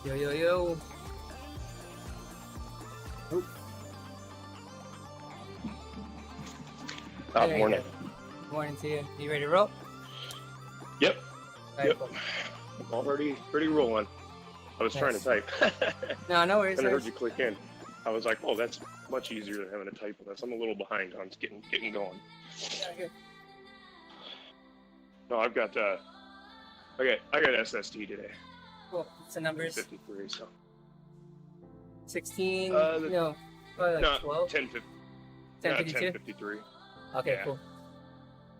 Yo, yo, yo. Morning. Morning to you. You ready to roll? Yep. Right, Yep. cool. I'm already pretty rolling. I was trying to type. No worries. And I heard you click in. I was like, oh, that's much easier than having to type on this. I'm a little behind on getting going. Yeah, good. No, I got SST today. Cool. What's the numbers? 53, so. 16? Probably no, probably like 12? 10:52. 10:53. Okay, Yeah. cool.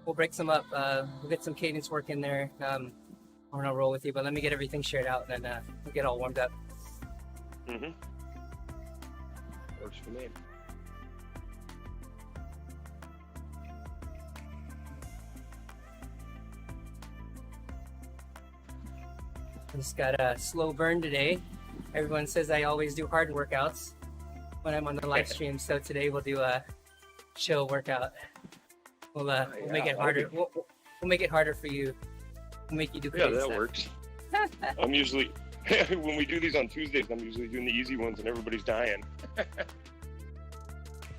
We'll break some up. We'll get some cadence work in there. I'm gonna roll with you, but let me get everything shared out and then we'll get all warmed up. Mm-hmm. Works for me. Just got a slow burn today. Everyone says I always do hard workouts when I'm on the live stream, so today we'll do a chill workout. We'll make it harder. We'll make it harder for you. We'll make you do crazy Yeah, that stuff. works. I'm usually when we do these on Tuesdays, I'm usually doing the easy ones and everybody's dying.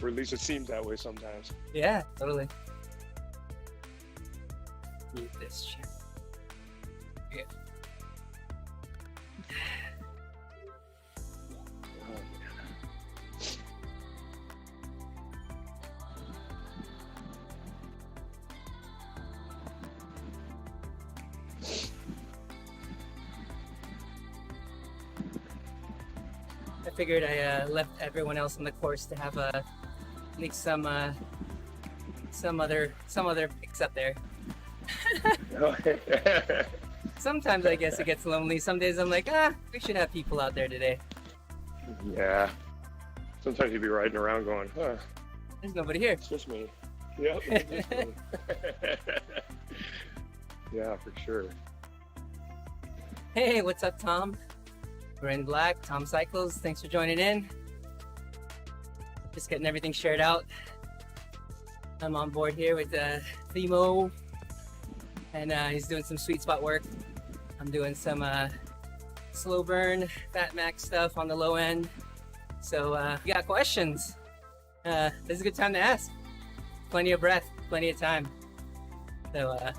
Or at least it seems that way sometimes. Yeah, totally. Need this shit. Yeah. I figured I left everyone else on the course to have at least some other picks up there. Sometimes I guess it gets lonely. Some days I'm like, we should have people out there today. Yeah. Sometimes you'd be riding around going, There's nobody here. it's just me. Yep, it's just me. Yeah, for sure. Hey, what's up, Tom? We're in black. Tom Cycles, thanks for joining in. Just getting everything shared out. I'm on board here with Themo, and he's doing some sweet spot work. I'm doing some slow burn, FatMax stuff on the low end. So if you got questions, this is a good time to ask. Plenty of breath, plenty of time. So I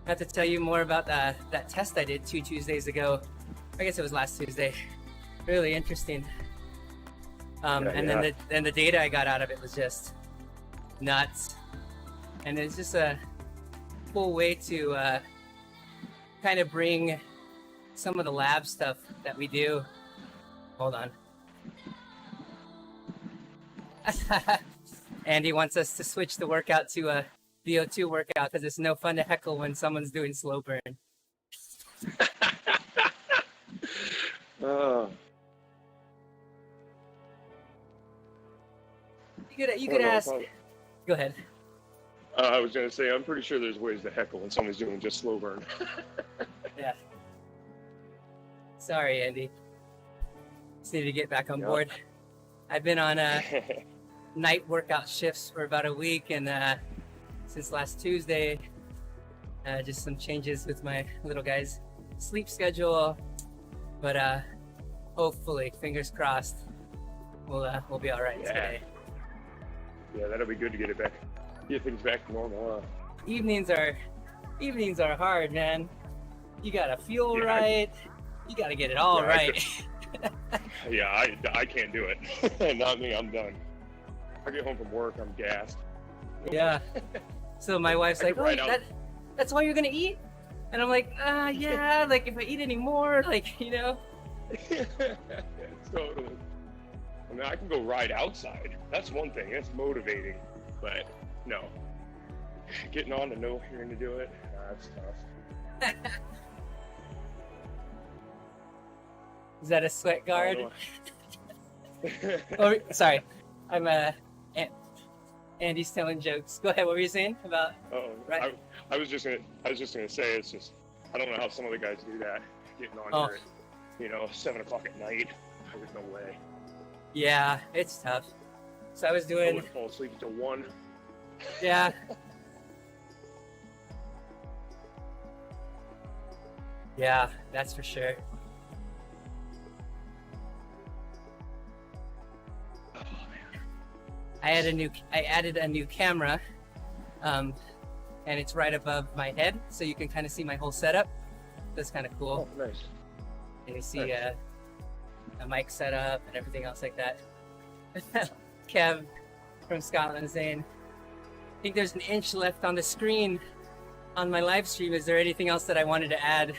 have to tell you more about that test I did 2 Tuesdays ago. I guess it was last Tuesday. Really interesting. Then the data I got out of it was just nuts. And it's just a cool way to kind of bring some of the lab stuff that we do. Hold on. Andy wants us to switch the workout to a VO2 workout because it's no fun to heckle when someone's doing slow burn. You could ask. Go ahead. I was going to say, I'm pretty sure there's ways to heckle when somebody's doing just slow burn. Yeah. Sorry, Andy. Just need to get back on board. I've been on night workout shifts for about a week, and since last Tuesday, just some changes with my little guy's sleep schedule. But hopefully, fingers crossed, we'll be all right today. Yeah, that'll be good to get things back to normal. Evenings are hard, man. You gotta fuel right. You gotta get it all right. I can't do it. Not me. I'm done. I get home from work, I'm gassed. Yeah. So my wife's like, that's all you're gonna eat? And I'm like, yeah, like if I eat any more, like, you know. Totally. I mean, I can go ride outside. That's one thing. It's motivating. But no. Getting on to know you're going to do it, that's tough. Is that a sweat guard? Oh, sorry. I'm Andy's telling jokes. Go ahead. What were you saying about? Right. I was just gonna say it's just I don't know how some of the guys do that. Getting on here at 7 o'clock at night. There's no way. Yeah, it's tough. So I was doing. I would fall asleep till 1. Yeah. Yeah, that's for sure. I added a new camera, and it's right above my head, so you can kind of see my whole setup. That's kind of cool. Oh, nice. And you see Nice. a mic setup and everything else like that. Kev from Scotland saying, I think there's an inch left on the screen on my live stream. Is there anything else that I wanted to add?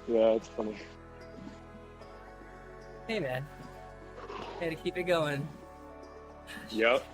Yeah, it's funny. Hey man, gotta keep it going. Yep.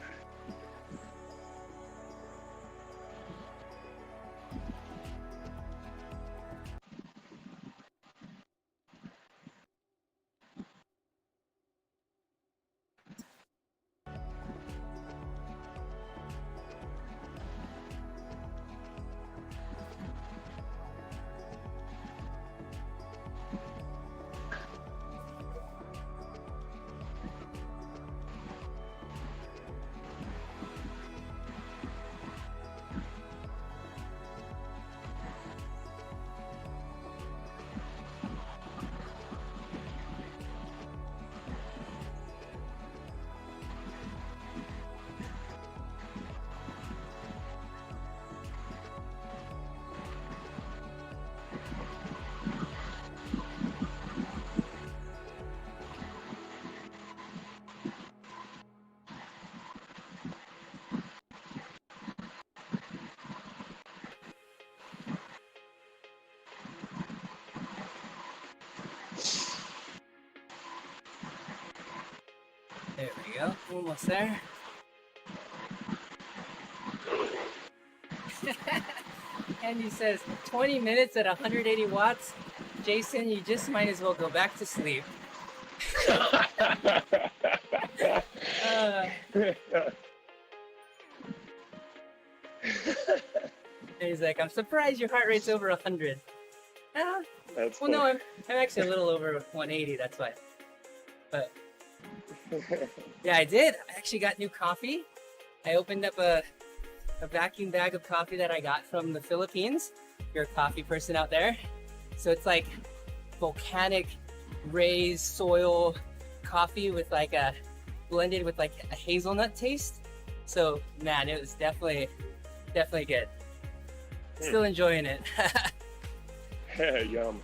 There we go, almost there. Andy says 20 minutes at 180 watts. Jason, you just might as well go back to sleep. He's like, I'm surprised your heart rate's over 100. That's Well, no, I'm actually a little over 180, that's why. But yeah, I did. I actually got new coffee. I opened up a vacuum bag of coffee that I got from the Philippines. You're a coffee person out there. So it's like volcanic raised soil coffee with like a blended with like a hazelnut taste. So man, it was definitely good. Still enjoying it. Yum.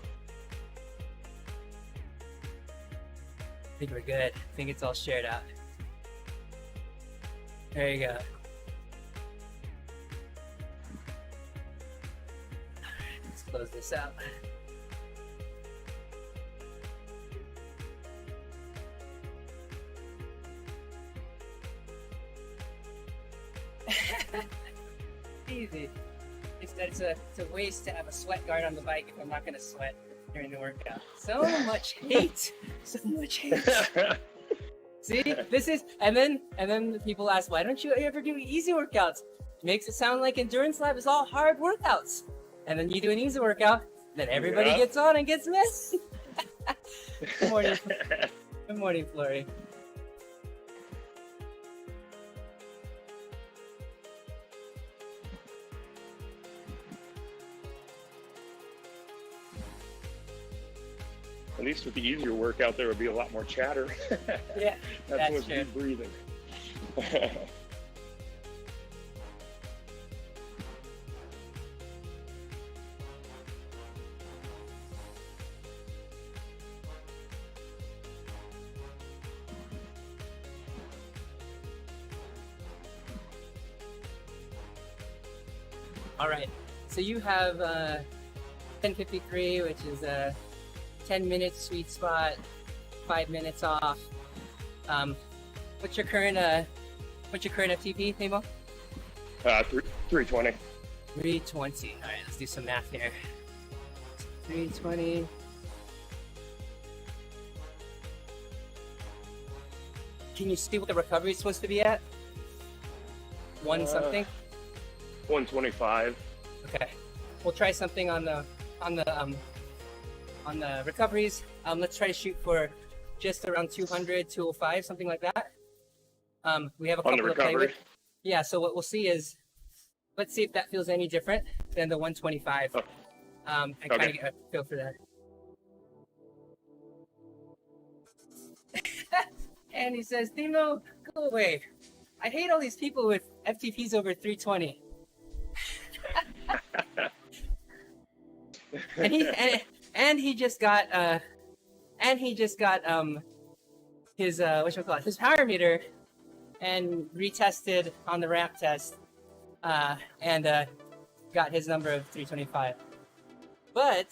I think we're good. I think it's all shared out. There you go. Alright, let's close this out. Easy. It's a waste to have a sweat guard on the bike if I'm not gonna sweat during the workout. So much hate. So much hate. See, this is, and then people ask, why don't you ever do easy workouts? Makes it sound like Endurance Lab is all hard workouts. And then you do an easy workout, then everybody gets on and gets messy. Good morning. Good morning, Flurry. At least with the easier workout, there would be a lot more chatter. Yeah, that's true. what's deep breathing. All right, so you have 10:53, which is a 10-minute sweet spot, 5 minutes off. What's your current FTP, Nemo? 320. 320. All right, let's do some math here. 320. Can you see what the recovery is supposed to be at? One something. 125. Okay, we'll try something on the recoveries. Let's try to shoot for just around 200, 205, something like that. We have a couple to play with. Yeah, so what we'll see is, let's see if that feels any different than the 125. Oh. I kind of get a feel for that. And he says, Timo, go away. I hate all these people with FTPs over 320. and he just got his his power meter and retested on the ramp test and got his number of 325. But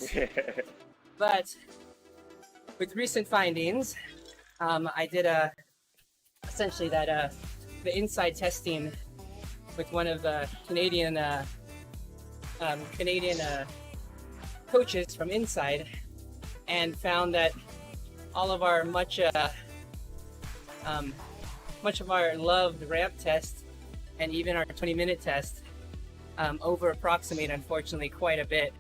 with recent findings, I did essentially that the INSCYD testing with one of the Canadian coaches from INSCYD, and found that all of our much of our loved ramp test and even our 20-minute test over approximate, unfortunately, quite a bit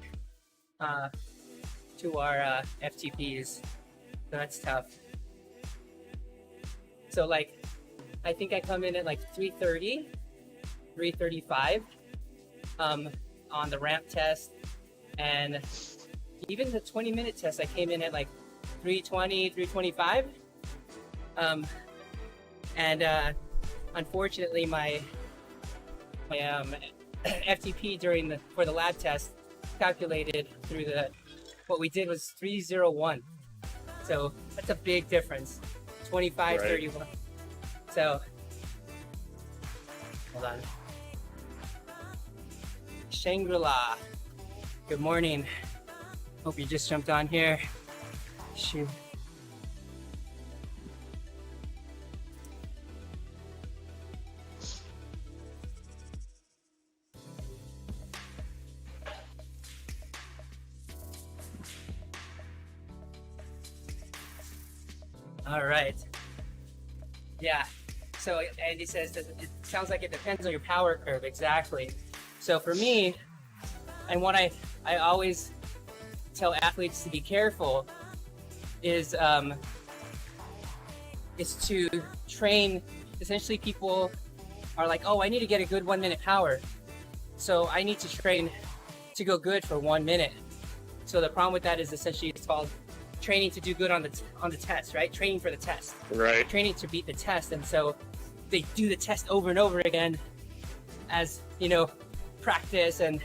to our FTPs. So that's tough. So like, I think I come in at like 330, 335 on the ramp test, and even the 20-minute test, I came in at like 320, 325. Unfortunately, my FTP for the lab test calculated through what we did was 301. So that's a big difference. 25, right. 31. So hold on. Shangri-La. Good morning. Hope you just jumped on here. Shoot. All right. Yeah. So Andy says that it sounds like it depends on your power curve. Exactly. So for me, and what I always tell athletes to be careful is to train. Essentially, people are like, oh, I need to get a good 1 minute power, so I need to train to go good for 1 minute. So the problem with that is essentially it's called training to do good on the test, right? Training for the test, right? Training to beat the test, and so they do the test over and over again as practice, and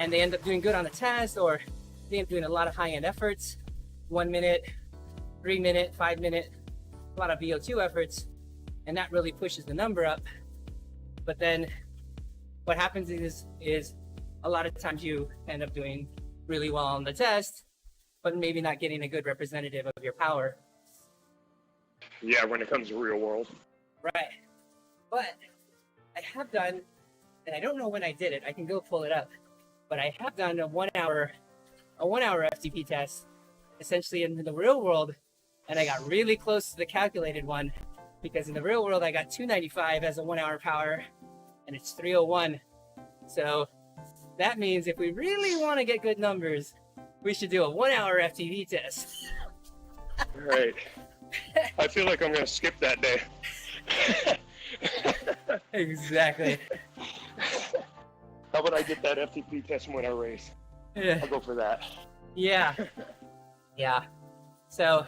they end up doing good on the test, or they end up doing a lot of high-end efforts, 1 minute, 3 minute, 5 minute, a lot of VO2 efforts, and that really pushes the number up. But then what happens is a lot of times you end up doing really well on the test, but maybe not getting a good representative of your power. Yeah, when it comes to real world. Right. But I have done, and I don't know when I did it, I can go pull it up, but I have done a one hour FTP test, essentially in the real world, and I got really close to the calculated one, because in the real world I got 295 as a 1 hour power, and it's 301. So that means if we really want to get good numbers, we should do a 1 hour FTP test. Right. I feel like I'm going to skip that day. Exactly. How about I get that FTP test when I race? Yeah. I'll go for that. Yeah. Yeah. So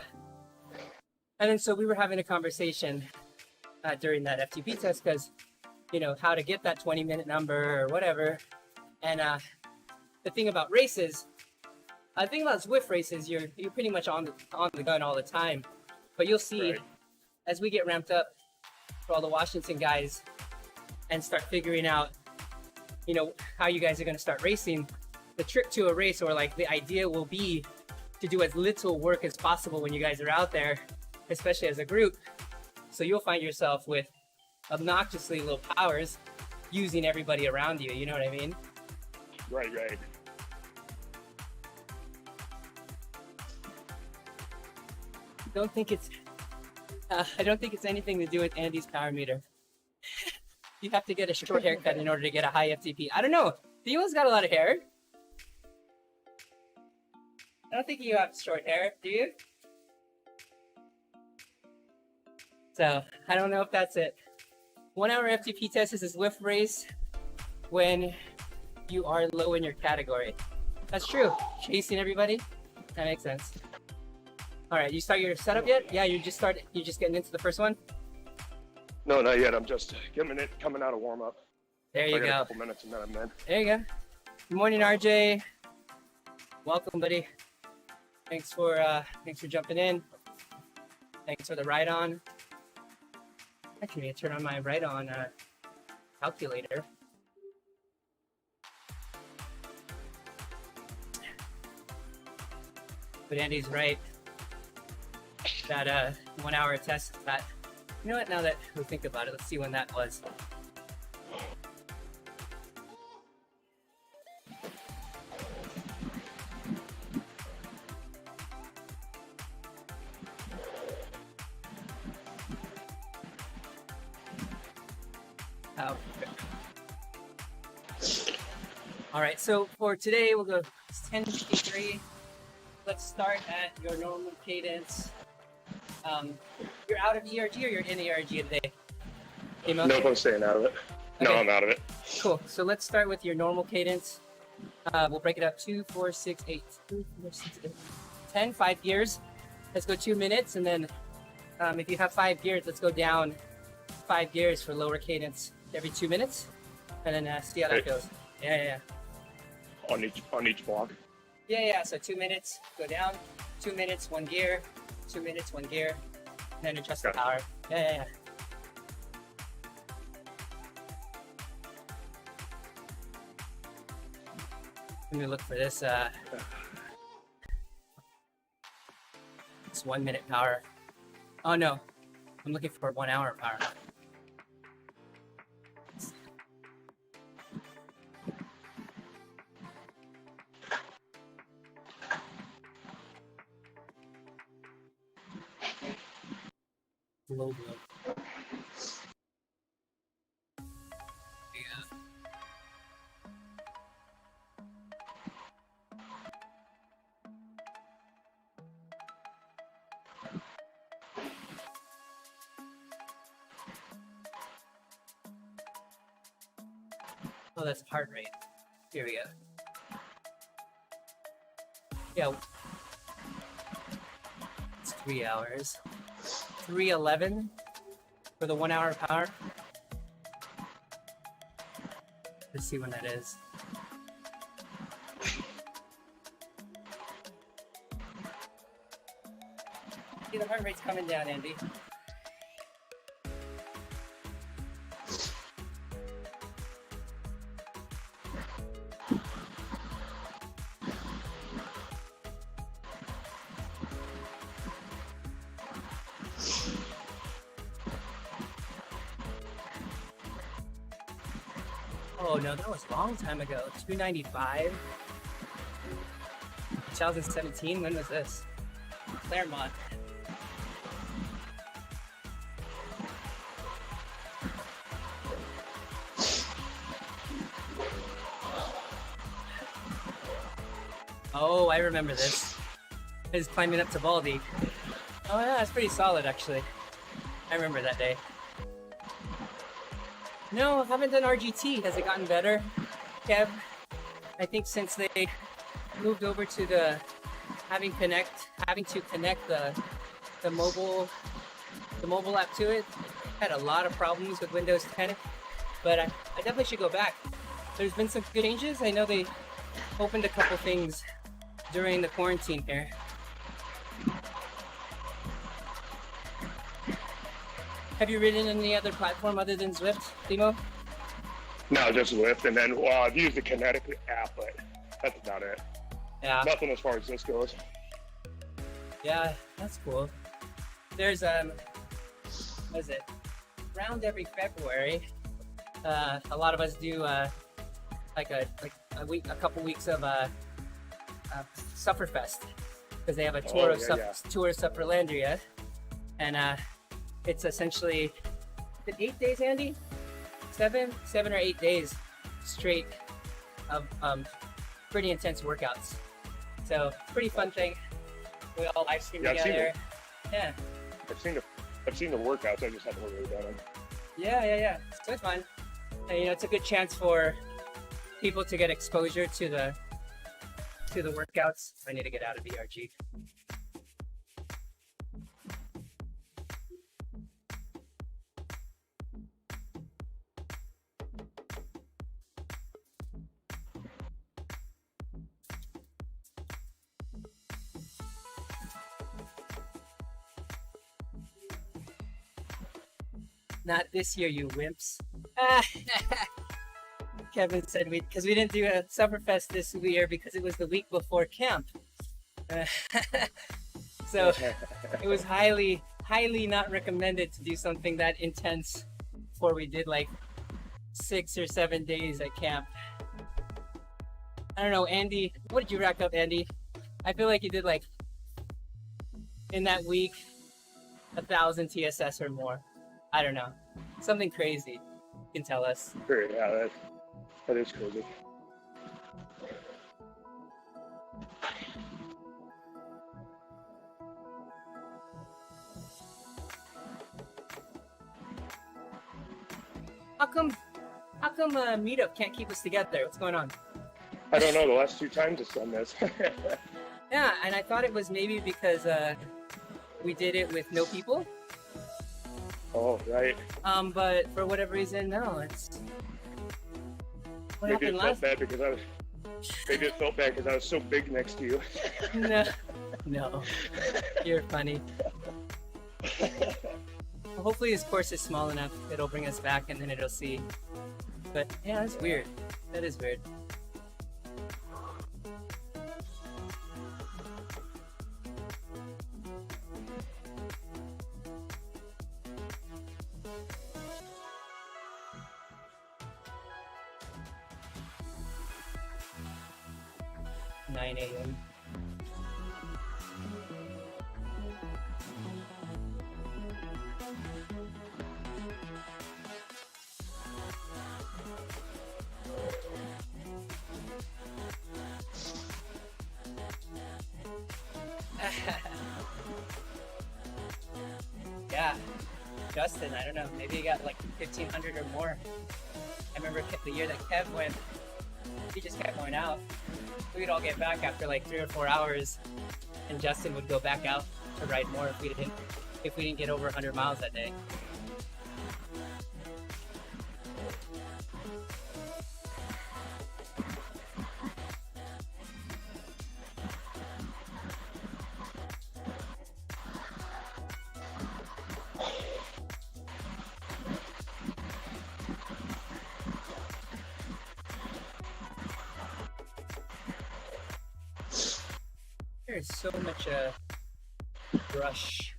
we were having a conversation during that FTP test, because, how to get that 20-minute number or whatever. And the thing about races, the thing about ZWIFT races, you're pretty much on the gun all the time. But you'll see, right, as we get ramped up for all the Washington guys and start figuring out, how you guys are going to start racing, the trick to a race, or like the idea will be to do as little work as possible when you guys are out there, especially as a group. So you'll find yourself with obnoxiously low powers using everybody around you. You know what I mean? Right, right. I don't think it's anything to do with Andy's power meter. You have to get a short haircut in order to get a high FTP. I don't know. Theo's got a lot of hair. I don't think you have short hair, do you? So I don't know if that's it. 1 hour FTP test is a ZWIFT race when you are low in your category. That's true. Chasing everybody. That makes sense. All right, you start your setup yet? Yeah, you just getting into the first one? No, not yet. I'm just coming out of warm up. There you I got go. a couple minutes and then I'm in. There you go. Good morning, RJ. Welcome, buddy. Thanks for jumping in. Thanks for the ride on. Actually, I turn on my ride on calculator. But Andy's right. That 1 hour test. That, you know what? Now that we think about it, let's see when that was. Oh. All right. So for today, we'll go 10:53. Let's start at your normal cadence. You're out of ERG or you're in ERG today? Nope, I'm staying out of it. Okay. No, I'm out of it. Cool. So let's start with your normal cadence. We'll break it up 2, 4, 6, 8, 2, 4, 6, 8, 10, 5 gears. Let's go 2 minutes. And then if you have 5 gears, let's go down 5 gears for lower cadence every 2 minutes. And then see how that goes. Yeah. On each block? Yeah. So 2 minutes, go down. 2 minutes, 1 gear. 2 minutes, 1 gear. And then adjust the power. Yeah. Let me look for this. It's 1 minute power. Oh no, I'm looking for 1 hour power. Low blow. Yeah. Oh, that's heart rate. Here we go. Yeah. It's 3 hours. 3:11 for the 1 hour power. Let's see when that is. See, the heart rate's coming down, Andy. Oh no, that was a long time ago. 295. 2017. When was this? Claremont. Oh, I remember this. I was climbing up to Baldy. Oh yeah, that's pretty solid actually. I remember that day. No, I haven't done RGT. Has it gotten better, Kev? I think since they moved over to the having to connect the mobile app to it, had a lot of problems with Windows 10. But I definitely should go back. There's been some good changes. I know they opened a couple things during the quarantine here. Have you ridden any other platform other than ZWIFT, Timo? No, just ZWIFT, and then I've used the Kinetic app, but that's about it. Yeah. Nothing as far as this goes. Yeah, that's cool. There's what is it? Around every February, a lot of us do a couple weeks of Sufferfest because they have a tour of Sufferlandria, and it's essentially, is it 8 days, Andy? 7 or 8 days straight of pretty intense workouts. So pretty fun thing. We all live stream together. Yeah. I've seen the workouts. I just haven't really done them. Yeah. So it's fun. And, it's a good chance for people to get exposure to the workouts. I need to get out of ERG. Not this year, you wimps. Ah, Kevin said because we didn't do a Summerfest this year because it was the week before camp. So it was highly not recommended to do something that intense before we did like 6 or 7 days at camp. I don't know, Andy, what did you rack up, Andy? I feel like you did like, in that week, 1,000 TSS or more. I don't know. Something crazy. You can tell us. Sure, yeah, that is crazy. How come Meetup can't keep us together? What's going on? I don't know, the last 2 times it's done this. Yeah, and I thought it was maybe because we did it with no people. Oh, right. But for whatever reason, no, it's... What Maybe happened it felt last? bad because maybe it felt bad because I was so big next to you. No, you're funny. Well, hopefully this course is small enough, it'll bring us back and then it'll see. But yeah, that's weird. That is weird. Nine a.m. Yeah, Justin, I don't know, maybe he got like 1,500 or more. I remember the year that Kev went, he just kept going out. We'd all get back after like 3 or 4 hours, and Justin would go back out to ride more if we didn't get over 100 miles that day. There's so much brush.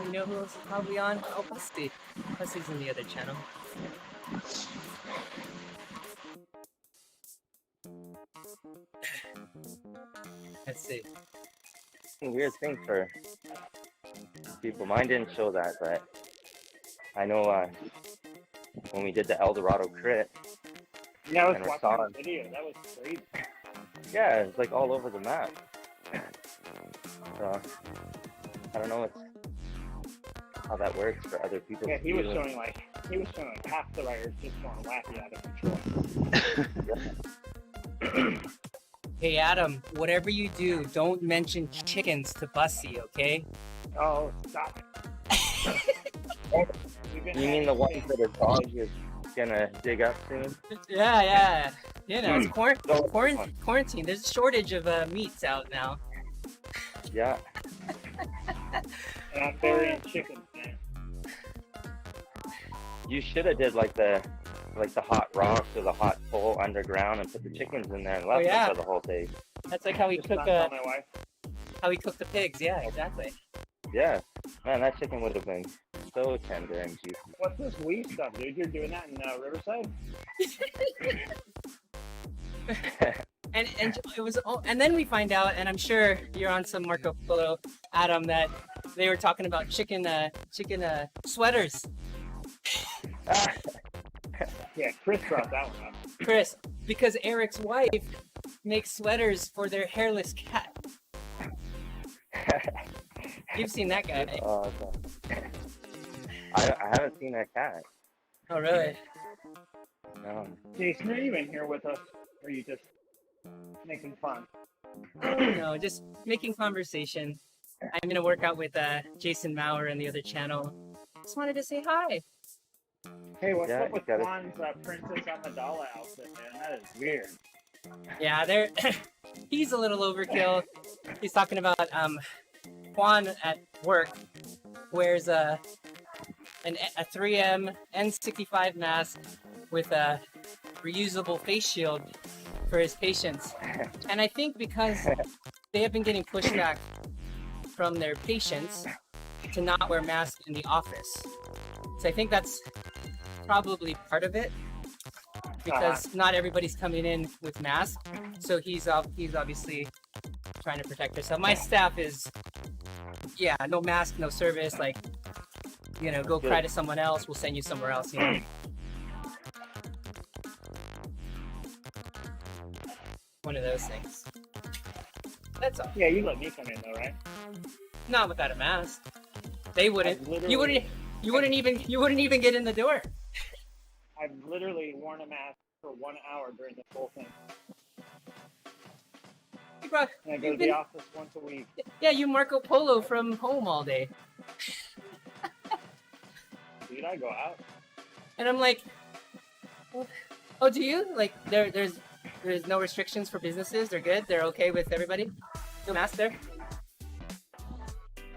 You know who else is probably on? Oh, Busty. Busty's in the other channel. Let's see. Weird thing for people. Mine didn't show that, but I know when we did the El Dorado crit. Yeah, I was and watching saw the video. That was crazy. Yeah, it's like all over the map. So I don't know how that works for other people. Yeah, he was showing like half the riders just going wacky out of control. Hey Adam, whatever you do, don't mention chickens to Busty, okay? Oh, stop it. You mean the ones that a dog is gonna dig up soon? Yeah. You know, it's No, quarantine. There's a shortage of meats out now. Yeah. And I'm burying chickens, man. You should have did like the hot rocks or the hot coal underground and put the chickens in there and left them for the whole day. That's like how we Just cook not tell my wife. how we cook the pigs. Yeah, exactly. Yeah. Man, that chicken would have been so tender and juicy. What's this weed stuff, dude? You're doing that in Riverside? And it was and then we find out, and I'm sure you're on some Marco Polo, Adam, that they were talking about chicken sweaters. Yeah, Chris brought that one up. Chris, because Eric's wife makes sweaters for their hairless cat. You've seen that guy. Okay. I haven't seen that cat. Oh, really? No. Jason, are you in here with us? Or are you just making fun? No, just making conversation. I'm in a workout with Jason Maurer and the other channel. Just wanted to say hi. Hey, what's Yeah, up with you gotta- Juan's Princess Amidala outfit, man? That is weird. Yeah, they're he's a little overkill. He's talking about Juan at work wears a 3M N65 mask with a reusable face shield for his patients. And I think because they have been getting pushback from their patients to not wear masks in the office. So I think that's probably part of it, because not everybody's coming in with masks. So he's obviously trying to protect herself. My staff is, yeah, no mask, no service. Like, you know, go cry to someone else. We'll send you somewhere else. You know. One of those things. That's all. Yeah, you let me come in though, right? Not without a mask. They wouldn't. I've literally- You wouldn't even get in the door. I've literally worn a mask for 1 hour during this whole thing. You brought, And I go to the office once a week. yeah, you Marco Polo from home all day. Dude, I go out. And I'm like, oh, do you? Like, there's no restrictions for businesses. They're good. They're okay with everybody. No mask there.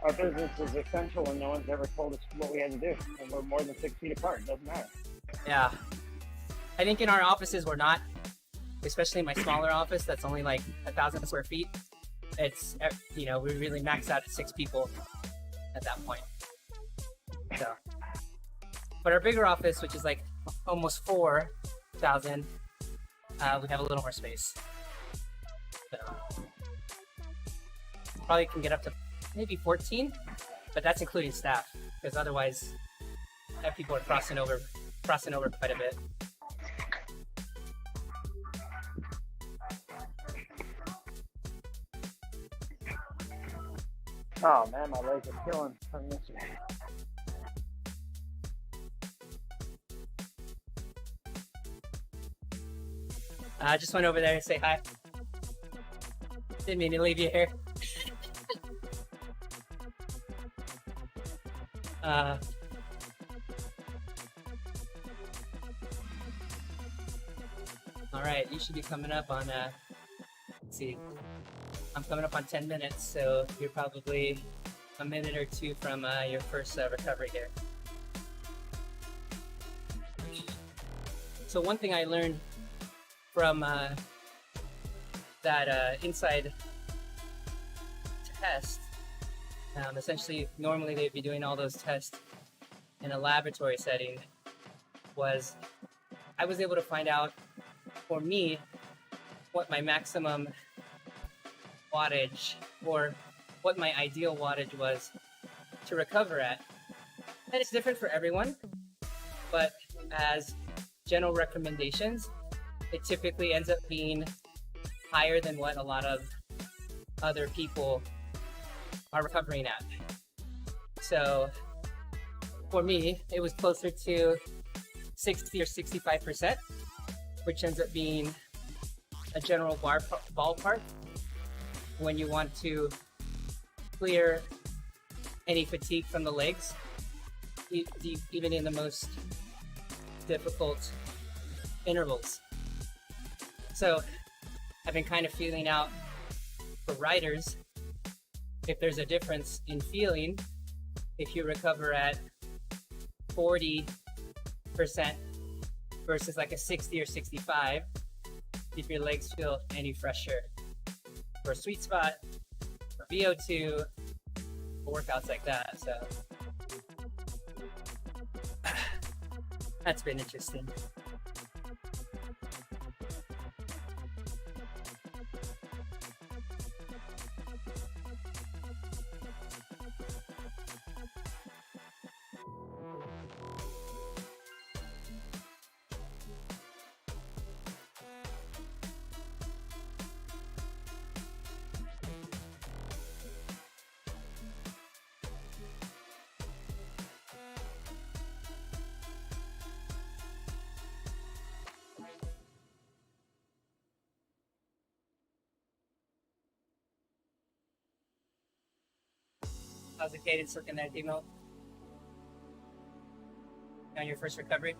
Our business is essential and no one's ever told us what we had to do. And we're more than 6 feet apart. It doesn't matter. Yeah. I think in our offices we're not, especially in my smaller office that's only like 1,000 square feet. It's, you know, we really max out at 6 people at that point. So, but our bigger office, which is like almost 4,000, we have a little more space. So, probably can get up to maybe 14, but that's including staff, because otherwise that people are crossing over quite a bit. Oh man, my legs are killing from this. I just went over there to say hi. Didn't mean to leave you here. All right, you should be coming up on, let's see, I'm coming up on 10 minutes, so you're probably a minute or two from your first recovery here. So one thing I learned from that INSCYD test, essentially normally they'd be doing all those tests in a laboratory setting, was I was able to find out for me what my maximum wattage or what my ideal wattage was to recover at. And it's different for everyone, but as general recommendations, it typically ends up being higher than what a lot of other people are recovering at. So for me, it was closer to 60 or 65%, which ends up being a general ballpark when you want to clear any fatigue from the legs, even in the most difficult intervals. So I've been kind of feeling out for riders if there's a difference in feeling if you recover at 40% versus like a 60 or 65, if your legs feel any fresher. For a sweet spot, for VO2, for workouts like that. So that's been interesting. How's the cadence looking there, Timo? On your first recovery?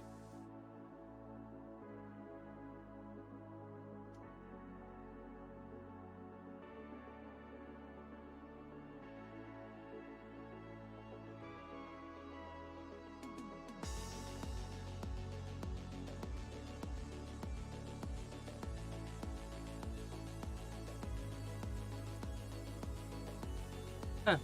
Huh.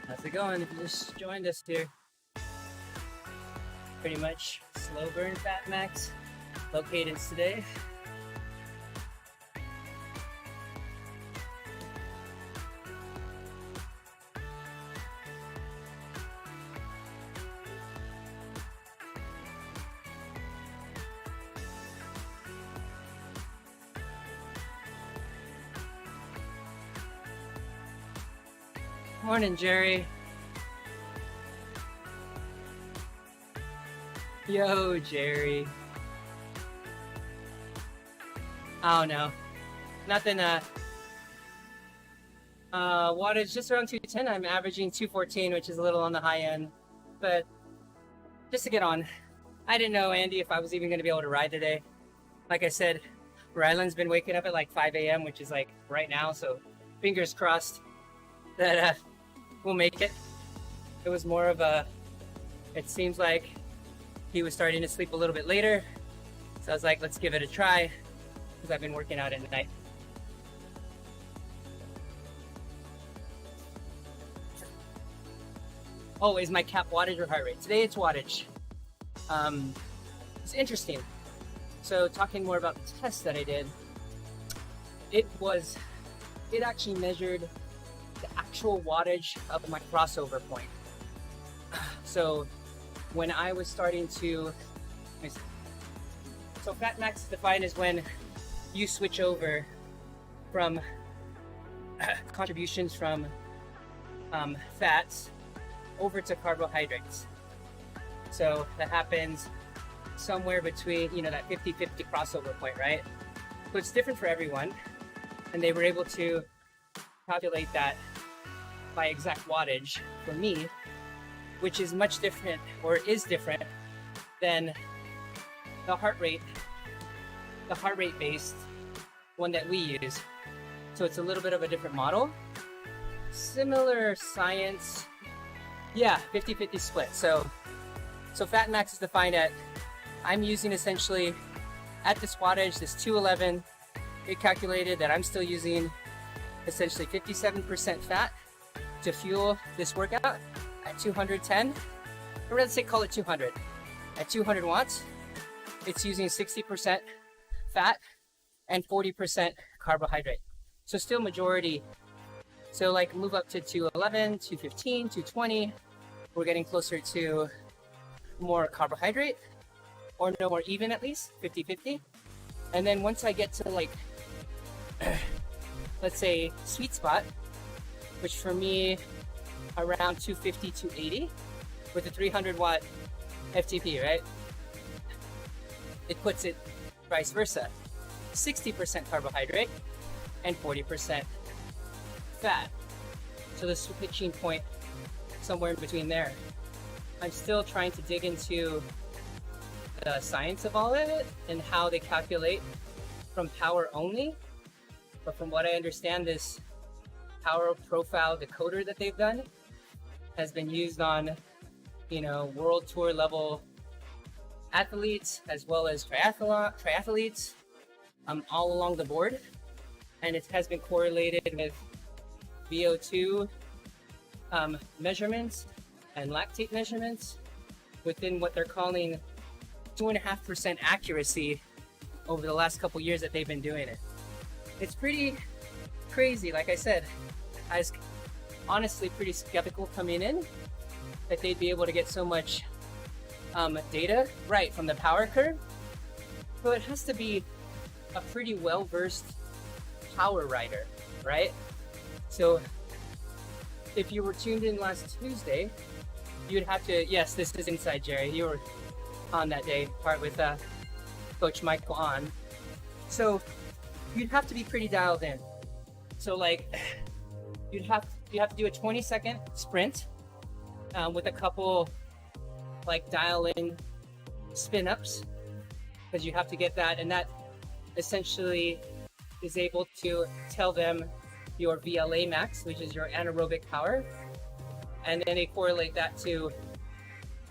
How's it going? If you just joined us here, pretty much slow burn FatMax, low cadence today. Morning, Jerry. Yo, Jerry. Oh no, nothing. Wattage just around 210. I'm averaging 214, which is a little on the high end. But just to get on, I didn't know, Andy, if I was even going to be able to ride today. Like I said, Ryland's been waking up at like 5 a.m., which is like right now. So fingers crossed that we'll make it. It was more of a, it seems like he was starting to sleep a little bit later. So I was like, let's give it a try, because I've been working out at night. Oh, is my cap wattage or heart rate? Today it's wattage. It's interesting. So talking more about the test that I did, it actually measured the actual wattage of my crossover point. So when I was starting to, so FatMax is defined as when you switch over from contributions from fats over to carbohydrates. So that happens somewhere between, that 50-50 crossover point, right? So it's different for everyone. And they were able to calculate that by exact wattage for me, which is much different, or is different than the heart rate based one that we use. So it's a little bit of a different model. Similar science, yeah, 50-50 split. So FatMax is defined at, I'm using essentially at this wattage, this 211, it calculated that I'm still using essentially 57% fat to fuel this workout at 210, or let's say call it 200. At 200 watts, it's using 60% fat and 40% carbohydrate. So still majority. So like move up to 211, 215, 220, we're getting closer to more carbohydrate, or no more even, at least 50-50. And then once I get to like, let's say sweet spot, which for me around 250, 280 with a 300 watt FTP, right? It puts it vice versa, 60% carbohydrate and 40% fat. So the switching point somewhere in between there. I'm still trying to dig into the science of all of it and how they calculate from power only. But from what I understand, this power profile decoder that they've done has been used on, world tour level athletes as well as triathletes, all along the board. And it has been correlated with VO2 measurements and lactate measurements within what they're calling 2.5% accuracy over the last couple years that they've been doing it. It's pretty crazy. Like I said, I was honestly pretty skeptical coming in that they'd be able to get so much data right from the power curve. So it has to be a pretty well-versed power rider, right? So if you were tuned in last Tuesday, you'd have to, yes, this is Inside Jerry. You were on that day, part with Coach Michael on. So you'd have to be pretty dialed in. So like, you have to do a 20-second sprint with a couple like dial-in spin-ups, because you have to get that, and that essentially is able to tell them your VLA max, which is your anaerobic power, and then they correlate that to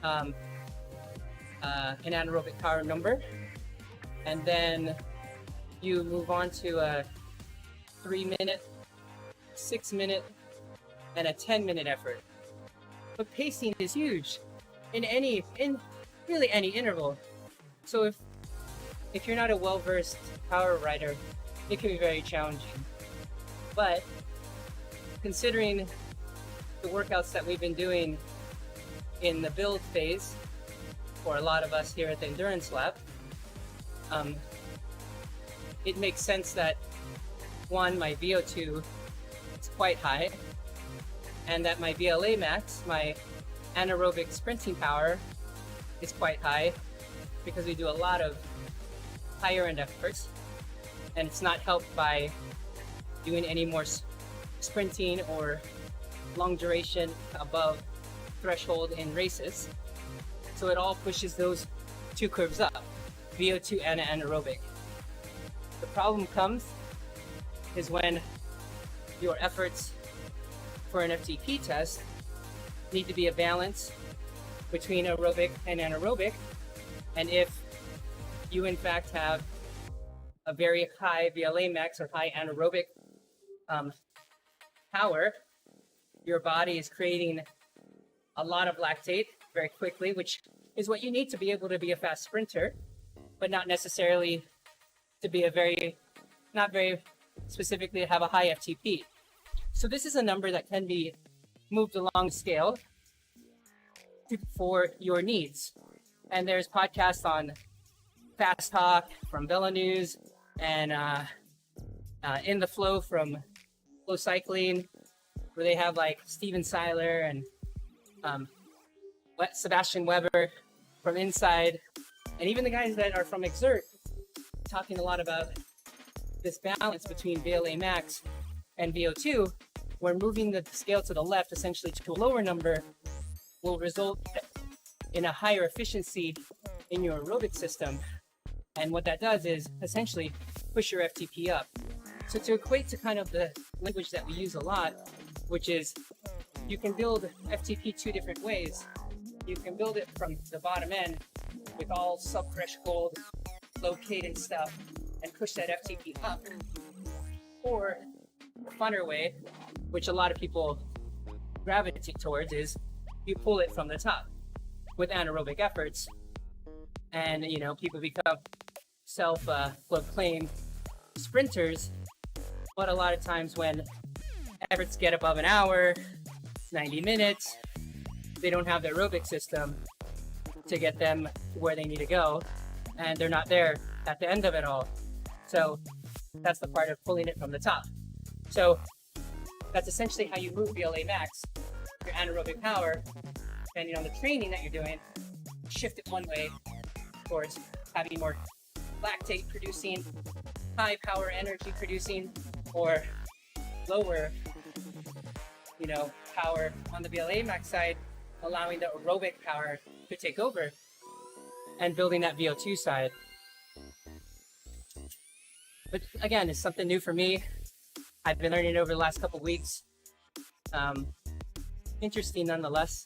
an anaerobic power number, and then you move on to a 3-minute, 6-minute, and a 10-minute effort. But pacing is huge in really any interval. So if you're not a well-versed power rider, it can be very challenging. But considering the workouts that we've been doing in the build phase for a lot of us here at the Endurance Lab, it makes sense that one, my VO2 is quite high, and that my VLA max, my anaerobic sprinting power, is quite high, because we do a lot of higher end efforts, and it's not helped by doing any more sprinting or long duration above threshold in races. So it all pushes those two curves up, VO2 and anaerobic. The problem comes is when your efforts for an FTP test need to be a balance between aerobic and anaerobic, and if you in fact have a very high VLA max or high anaerobic power, your body is creating a lot of lactate very quickly, which is what you need to be able to be a fast sprinter, but not necessarily to be not very specifically to have a high FTP. So this is a number that can be moved along scale for your needs. And there's podcasts on Fast Talk from Vela News, and In the Flow from Flow Cycling, where they have like Steven Seiler and Sebastian Weber from INSCYD, and even the guys that are from Exert, talking a lot about this balance between VLA max and VO2, where moving the scale to the left, essentially to a lower number, will result in a higher efficiency in your aerobic system. And what that does is essentially push your FTP up. So to equate to kind of the language that we use a lot, which is you can build FTP two different ways. You can build it from the bottom end with all sub-threshold, low cadence stuff and push that FTP up. Or the funner way, which a lot of people gravitate towards, is you pull it from the top with anaerobic efforts, and people become self-proclaimed sprinters. But a lot of times when efforts get above an hour, 90 minutes, they don't have the aerobic system to get them to where they need to go, and they're not there at the end of it all. So that's the part of pulling it from the top. So that's essentially how you move VLA max, your anaerobic power, depending on the training that you're doing. Shift it one way towards having more lactate producing, high power energy producing, or lower power on the VLA max side, allowing the aerobic power to take over and building that VO2 side. But again, it's something new for me. I've been learning it over the last couple of weeks. Interesting nonetheless.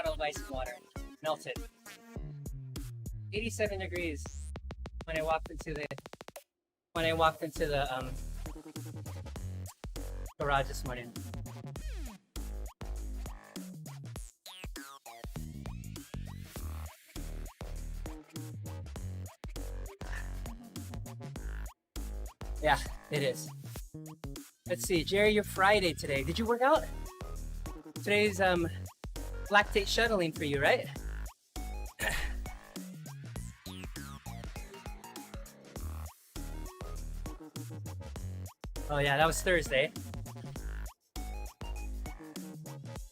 bottle of ice water, melted. 87 degrees when I walked into the garage this morning. Yeah, it is. Let's see, Jerry, you're Friday today. Did you work out? Today's lactate shuttling for you, right? Oh yeah, that was Thursday.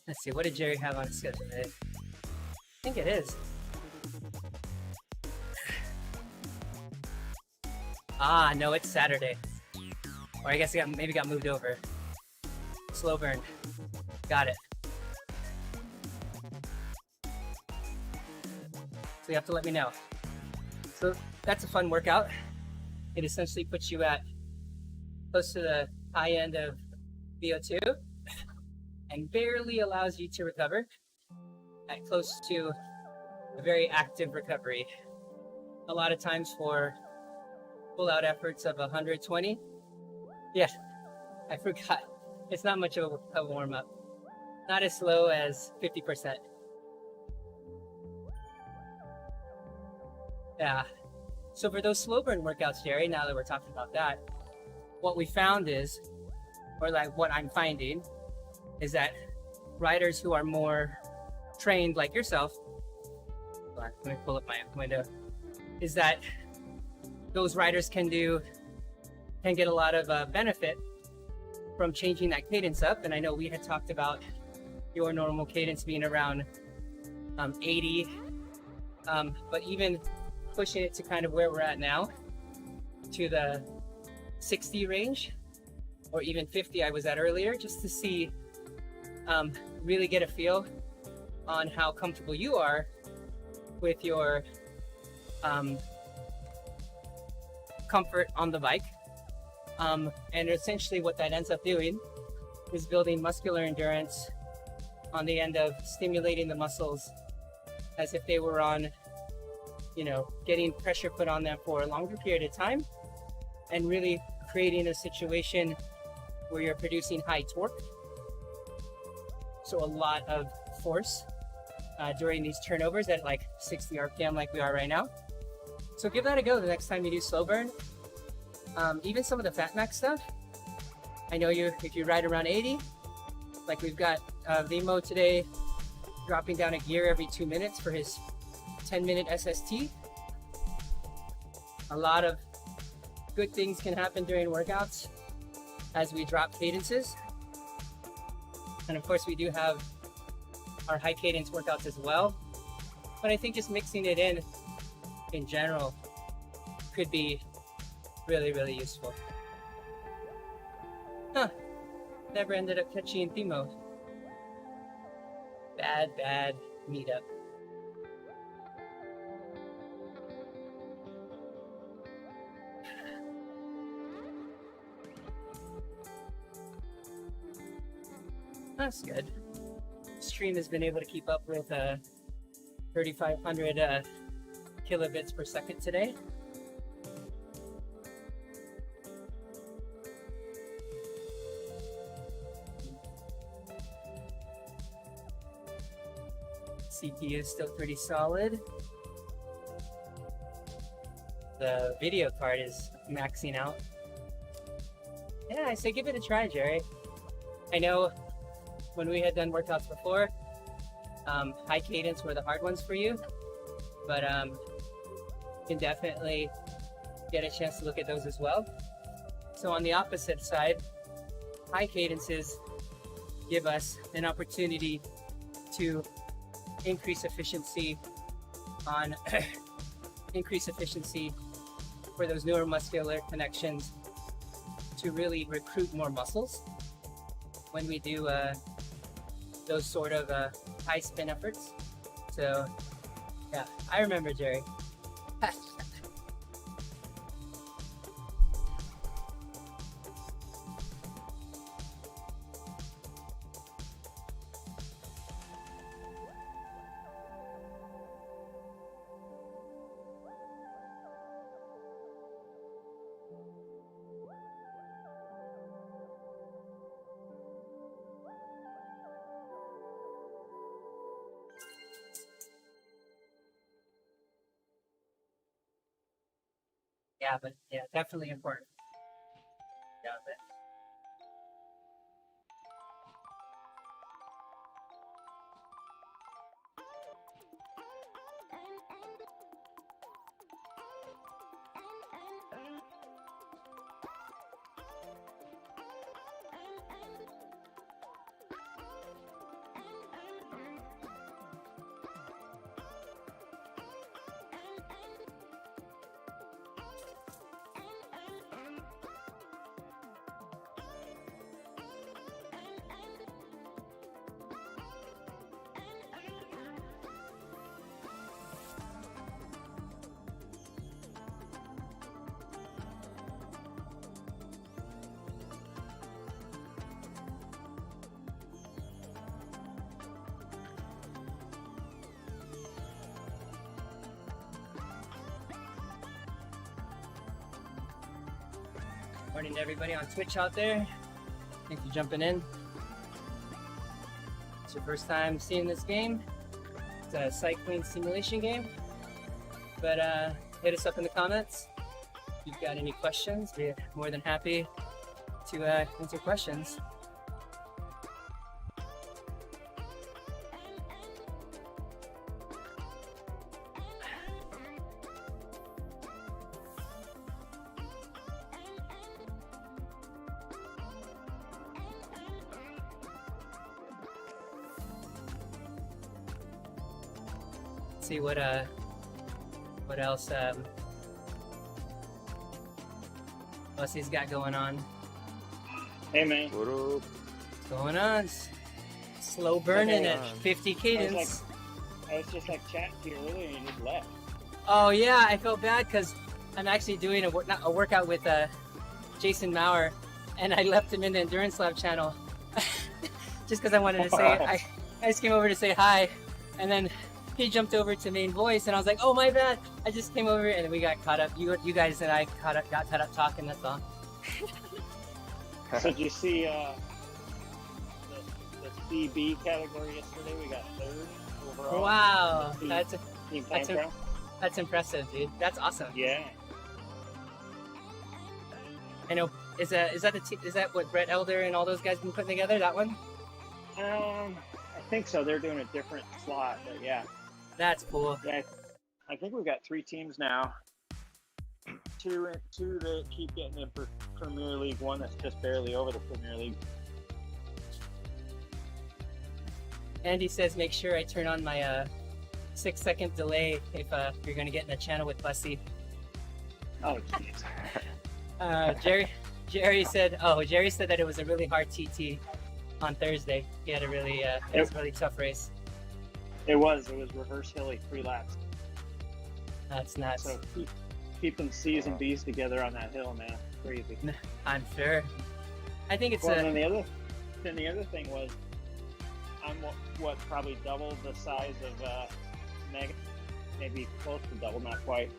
Let's see, what did Jerry have on his schedule today? I think it is. Ah, no, it's Saturday. Or I guess it maybe got moved over. Slow burn. Got it. So you have to let me know. So that's a fun workout. It essentially puts you at close to the high end of VO2 and barely allows you to recover at close to a very active recovery. A lot of times for pull-out efforts of 120. Yeah, I forgot. It's not much of a warm-up. Not as slow as 50%. Yeah. So for those slow burn workouts, Jerry, now that we're talking about that, what we found is, or like what I'm finding, is that riders who are more trained like yourself, let me pull up my window, is that those riders can get a lot of benefit from changing that cadence up. And I know we had talked about your normal cadence being around 80, but even pushing it to kind of where we're at now, to the 60 range, or even 50 I was at earlier, just to see, really get a feel on how comfortable you are with your comfort on the bike. And essentially what that ends up doing is building muscular endurance on the end of stimulating the muscles as if they were on, getting pressure put on them for a longer period of time, and really creating a situation where you're producing high torque. So a lot of force during these turnovers at like 60 RPM like we are right now. So give that a go the next time you do slow burn. Even some of the FatMax stuff, I know if you ride around 80, like we've got Vimo today dropping down a gear every 2 minutes for his 10-minute SST. A lot of good things can happen during workouts as we drop cadences. And of course we do have our high cadence workouts as well. But I think just mixing it in general could be really, really useful. Never ended up catching Themo. Bad meetup. That's good. Stream has been able to keep up with 3,500 kilobits per second today. CPU is still pretty solid. The video card is maxing out. Yeah, I say give it a try, Jerry. I know when we had done workouts before, high cadence were the hard ones for you, but you can definitely get a chance to look at those as well. So on the opposite side, high cadences give us an opportunity to increase efficiency for those neuromuscular connections, to really recruit more muscles when we do those sort of high spin efforts. So yeah, I remember, Jerry. Yeah, but yeah, definitely important. Yeah, but morning to everybody on Twitch out there. Thanks for jumping in. It's your first time seeing this game. It's a cycling simulation game. But hit us up in the comments. If you've got any questions, we're more than happy to answer questions. See what else Busty's got going on. Hey man. What up? What's going on? Slow burning at 50 cadence. I was just like chatting to you earlier and you just left. Oh yeah, I felt bad because I'm actually doing a workout with Jason Maurer, and I left him in the Endurance Lab channel just because I wanted to say I just came over to say hi, and then he jumped over to main voice, and I was like, oh my bad, I just came over, and then we got caught up. You guys and I got caught up talking. That's all. So did you see the CB category yesterday? We got third overall. Wow, Team time trial. that's impressive, dude. That's awesome. Yeah. I know. Is that what Brett Elder and all those guys been putting together? That one? I think so. They're doing a different slot, but yeah. That's cool. Yeah, I think we've got 3 teams now. Two that keep getting in Premier League. One that's just barely over the Premier League. Andy says, make sure I turn on my 6-second delay if you're going to get in the channel with Bussy. Oh, jeez. Jerry said that it was a really hard TT on Thursday. He had a really it was a really tough race. It was reverse hilly 3 laps. That's nuts. So keeping C's and B's together on that hill, man, crazy. I'm sure. I think it's then the other thing was, I'm what probably double the size of Megan, maybe close to double, not quite.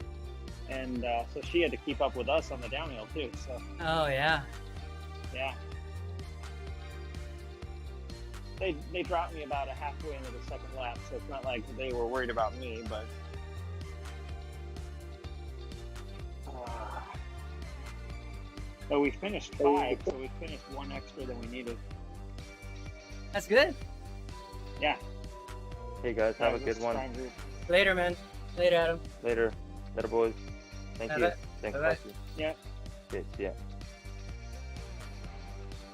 And so she had to keep up with us on the downhill too. So. Oh yeah. Yeah. They dropped me about a halfway into the second lap, so it's not like they were worried about me, but. But we finished 5, so we finished 1 extra than we needed. That's good. Yeah. Hey guys, have a good one. Later, man. Later, Adam. Later boys. Thank you. Thanks, Bye-bye. Bucky. Yeah. Okay, yeah.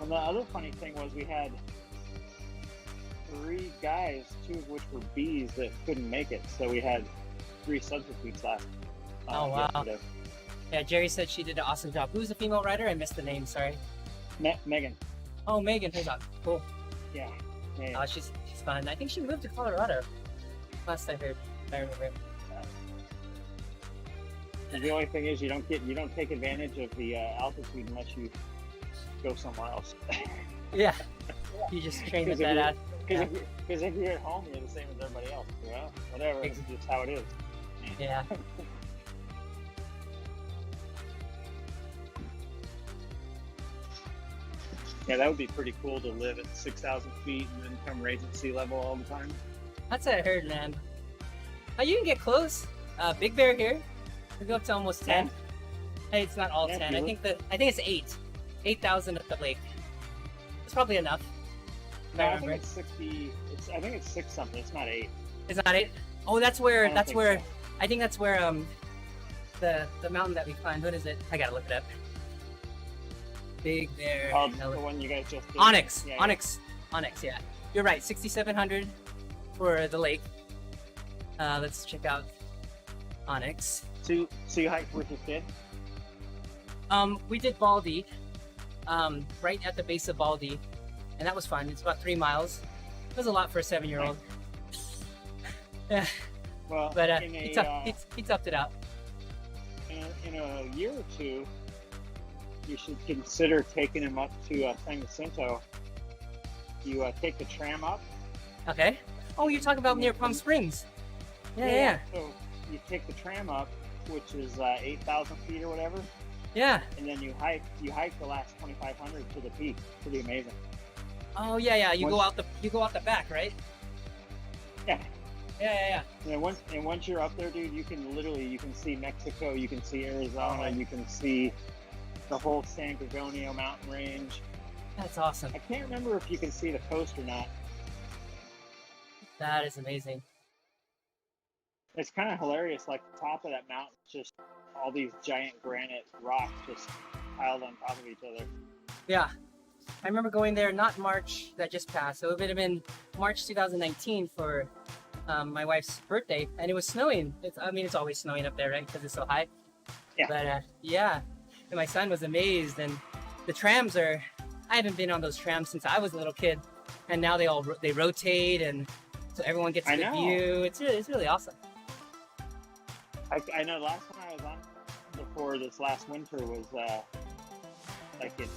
And the other funny thing was we had 3 guys, 2 of which were Bs, that couldn't make it. So we had 3 substitutes last. Oh wow. Yesterday. Yeah, Jerry said she did an awesome job. Who's the female rider? I missed the name. Sorry. Megan. Oh, Megan. Her dog. Cool. Yeah. Yeah. She's fun. I think she moved to Colorado. Last I heard. I remember. And the only thing is, you don't take advantage of the altitude unless you go somewhere else. Yeah. You just train with that out. Because if you're at home, you're the same as everybody else. Well, whatever. It's just how it is. Yeah. Yeah, that would be pretty cool to live at 6,000 feet and then come raise at sea level all the time. That's what I heard, man. Oh, you can get close. Big Bear here. We go up to almost 10. Hey, it's not all Yeah, 10. you I look- think it's 8,000 at the lake. It's probably enough. If No, I I think remember. it's 60. I think it's 6 something. It's not 8. It's not 8. Oh, that's I where. don't That's think where. so. I think that's where the mountain that we climbed. What is it? I gotta look it up. Big Bear. Oh, the one you guys just did. Onyx. Yeah, Onyx. Yeah, you're right. 6,700 for the lake. Let's check out Onyx. So you hiked with your kid? We did Baldy, right at the base of Baldy, and that was fun. It's about 3 miles. It was a lot for a 7-year-old. Yeah, Well, but in a, he toughed it out. in a year or two, you should consider taking him up to San Jacinto. You take the tram up. Okay. Oh, you're talking about near Palm Springs. Yeah. So you take the tram up, which is 8,000 feet or whatever, Yeah. and then you hike the last 2,500 to the peak. Pretty amazing. Oh yeah. You go Once- out the back, right? Yeah. Yeah. And once you're up there, dude, you can see Mexico, you can see Arizona, Oh. you can see the whole San Gorgonio mountain range. That's awesome. I can't remember if you can see the coast or not. That is amazing. It's kind of hilarious. Like the top of that mountain, just all these giant granite rocks just piled on top of each other. Yeah. I remember going there, not March that just passed. So it would have been March 2019 for my wife's birthday, and it was snowing. It's always snowing up there, right? Because it's so high. Yeah. But yeah, and my son was amazed. And the trams I haven't been on those trams since I was a little kid, and now they rotate, and so everyone gets a I good know. view. It's really awesome. I know the last time I was on before this last winter was like in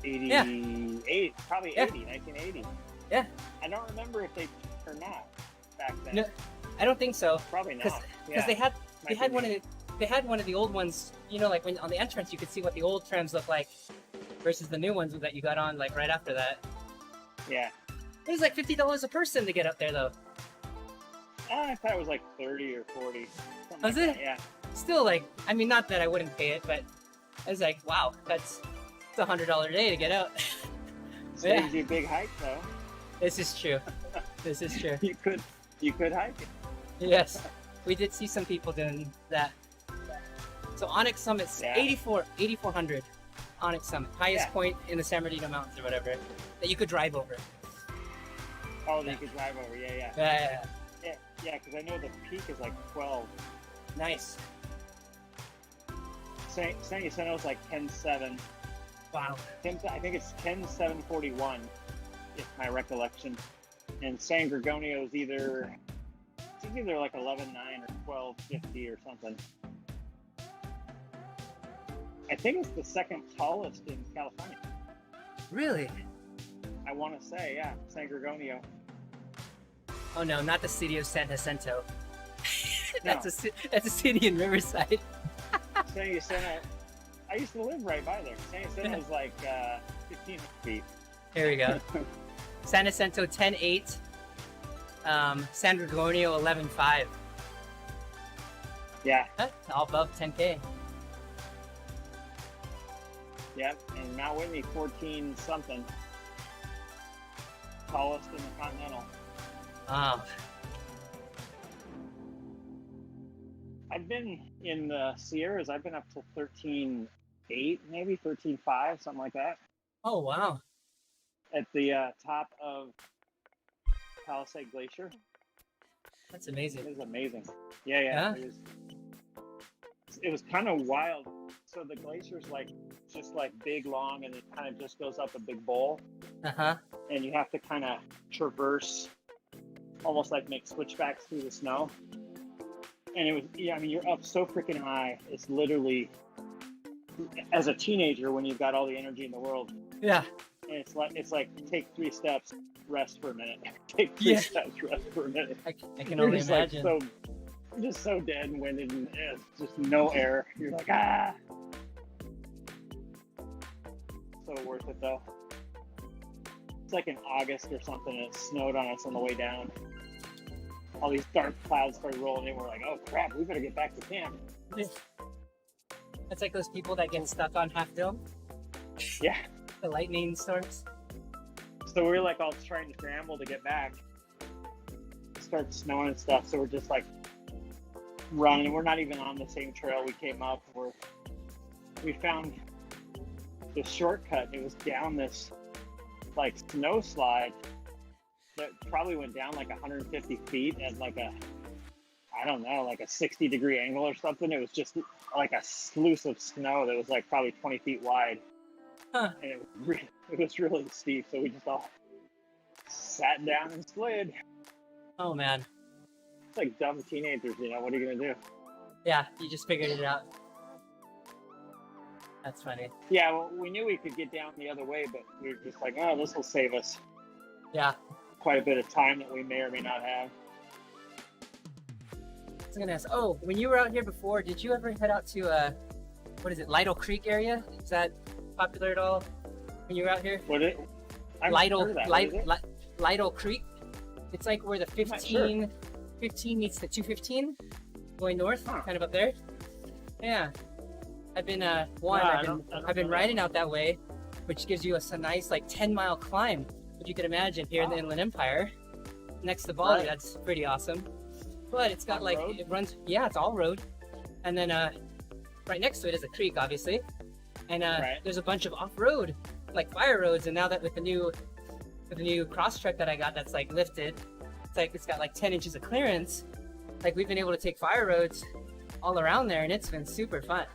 88, probably Yeah. 1980. Yeah. I don't remember if they or not back then. No, I don't think so. Probably not. Because Yeah. they had Might be one of the old ones. You know, like when on the entrance you could see what the old trams look like versus the new ones that you got on like right after that. Yeah. It was like $50 a person to get up there though. I thought it was like 30 or 40. Something Was like it? That, yeah. Still, like, I mean, not that I wouldn't pay it, but I was like, wow, it's $100 a day to get out. Saves you a big hike though. This is true. This is true. You could hike it. Yes, we did see some people doing that. So Onyx Summit's Yeah. 8,400. Onyx Summit, highest Yeah. point in the San Bernardino Mountains or whatever that you could drive over. Oh, that Yeah. you could drive over. Yeah. Yeah. Yeah, because I know the peak is like 12. Nice. San Jacinto's like 10.7. Wow. I think it's 10.741, if my recollection. And San Gorgonio is either like 11.9 or 12.50 or something. I think it's the second tallest in California. Really? I want to say, yeah, San Gorgonio. Oh no, not the city of San Jacinto. No. That's a city in Riverside. San Jacinto. I used to live right by there. San Jacinto is like 15 feet. Here we go. San Jacinto 10.8. San Gorgonio 11.5. Yeah, All above 10K. yeah. And Mount Whitney 14 something. Tallest in the Continental. Wow. I've been in the Sierras. I've been up to 13.8, maybe 13.5, something like that. Oh wow. At the top of Palisade Glacier. That's It amazing. was amazing. Yeah. It was kind of wild. So the glacier's like just like big, long, and it kind of just goes up a big bowl, Uh-huh. and you have to kind of traverse, almost like make switchbacks through the snow. And it was, yeah, I mean, you're up so freaking high. It's literally, as a teenager, when you've got all the energy in the world, Yeah. and it's like take 3 steps, rest for a minute. Take 3 Yeah. steps, rest for a minute. I can You're only just imagine. like just so dead and winded, and it's just no air. You're like, ah. So worth it though. It's like in August or something, and it snowed on us on the way down. All these dark clouds started rolling in. We're like, oh crap, we better get back to camp. That's like those people that get stuck on Half Dome, Yeah. the lightning storms. So we were like all trying to scramble to get back. It starts snowing and stuff, so we're just like running. We're not even on the same trail we came up. We found this shortcut. It was down this like snow slide that probably went down like 150 feet at like a, I don't know, like a 60-degree angle or something. It was just like a sluice of snow that was like probably 20 feet wide. Huh. And it was really steep, so we just all sat down and slid. Oh man. It's like dumb teenagers, you know, what are you gonna do? Yeah, you just figured it out. That's funny. Yeah, well, we knew we could get down the other way, but we were just like, oh, this will save us Yeah. quite a bit of time that we may or may not have. I was gonna ask, oh, when you were out here before, did you ever head out to what is it, Lytle Creek area? Is that popular at all when you were out here? What it? I've Lytle, heard of that. What is it? Lytle Creek. It's like where the not sure. 15 meets the 215 going north, Huh. kind of up there. Yeah. I've been I don't I've been know riding that. out that way, which gives you a nice like 10-mile climb, which you could imagine here in the Wow. Inland Empire. Next to Bali, Right. that's pretty awesome. But it's got On like road? it runs, yeah, it's all road. And then right next to it is a creek, obviously. And Right. there's a bunch of off-road, like fire roads. And now that with the new cross trek that I got, that's like lifted, it's got like 10 inches of clearance. Like we've been able to take fire roads all around there, and it's been super fun.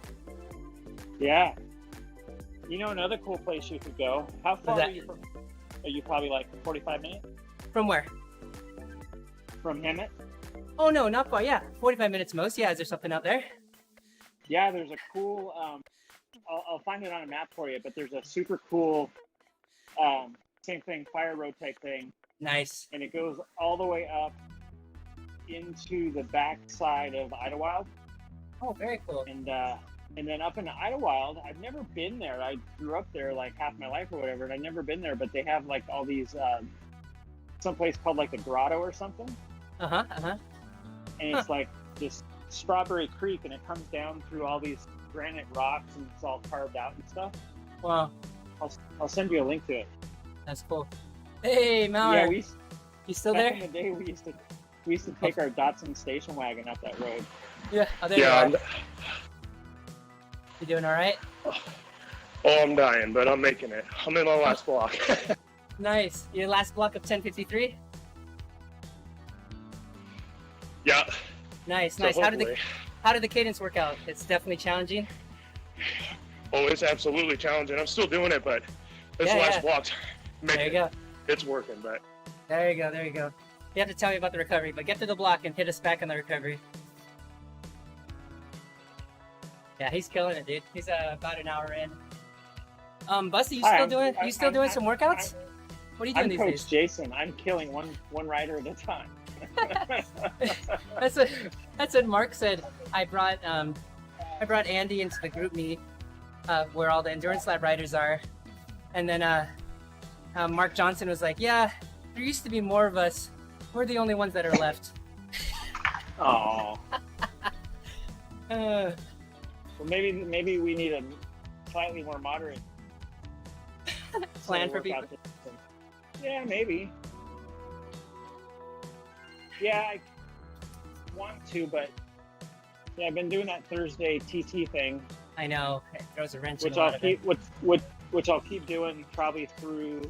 Yeah. You know another cool place you could go? How far that? are you from? Are you probably like 45 minutes From where? from Hemet? Oh no, not far. Yeah, 45 minutes most. Yeah, is there something out there? Yeah, there's a cool, I'll find it on a map for you, but there's a super cool, same thing, fire road type thing, Nice. and it goes all the way up into the backside of Idlewild, Oh, very cool. and then up into Idlewild, I've never been there. I grew up there like half my life or whatever, and I've never been there, but they have like all these, someplace called like the Grotto or something, Uh-huh. and it's like this Strawberry Creek, and it comes down through all these granite rocks, and it's all carved out and stuff. Wow, I'll send you a link to it. that's cool. Hey, Yeah, Mallory, you still back there? in the day we used to take our Datsun station wagon up that road. Yeah. Oh, there Yeah, you are. You doing all right? I'm dying, but I'm making it. I'm in my last block. Nice. Your last block of 1053? Yeah. Nice, So nice. hopefully. How did the cadence work out? It's definitely challenging. Oh, it's absolutely challenging. I'm still doing it, but this Yeah, last yeah. block's There you go. it's working. But There you go. There you go. You have to tell me about the recovery, but get to the block and hit us back on the recovery. Yeah, he's killing it, dude. He's about an hour in. Busty, you Hi, still I'm- doing? I'm- You still doing some workouts? What are you doing I'm these Coach days? Jason. I'm killing one rider at a time. That's what Mark said. I brought Andy into the group meet where all the endurance lab riders are, and then Mark Johnson was like, "Yeah, there used to be more of us. We're the only ones that are left." Oh, Uh, well, maybe we need a slightly more moderate plan set for of people. workout system. Yeah, maybe. Yeah, I want to, but yeah, I've been doing that Thursday TT thing, I know it throws a wrench in which a lot I'll of it. keep which I'll keep doing probably through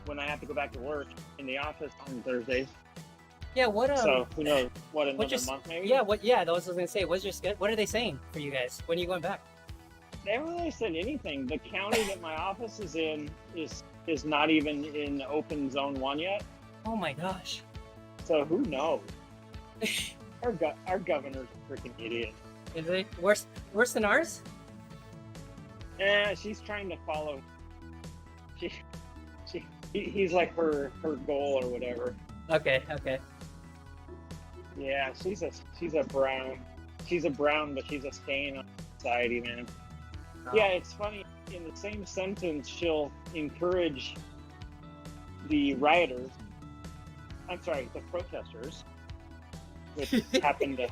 when I have to go back to work in the office on Thursdays. Yeah, what So who knows? What, another your month maybe? yeah, what yeah, that was what I was gonna say. What's your schedule? What are they saying for you guys? When are you going back? They haven't really said anything. The county that my office is in is not even in open zone 1 yet. Oh my gosh. So who knows? Our governor's a freaking idiot. Is it worse than ours? She's trying to follow. He's like her goal or whatever. Okay. Yeah, she's a brown. She's a brown, but she's a stain on society, man. Oh. Yeah, it's funny. In the same sentence, she'll encourage the rioters. I'm sorry, the protesters. which happened to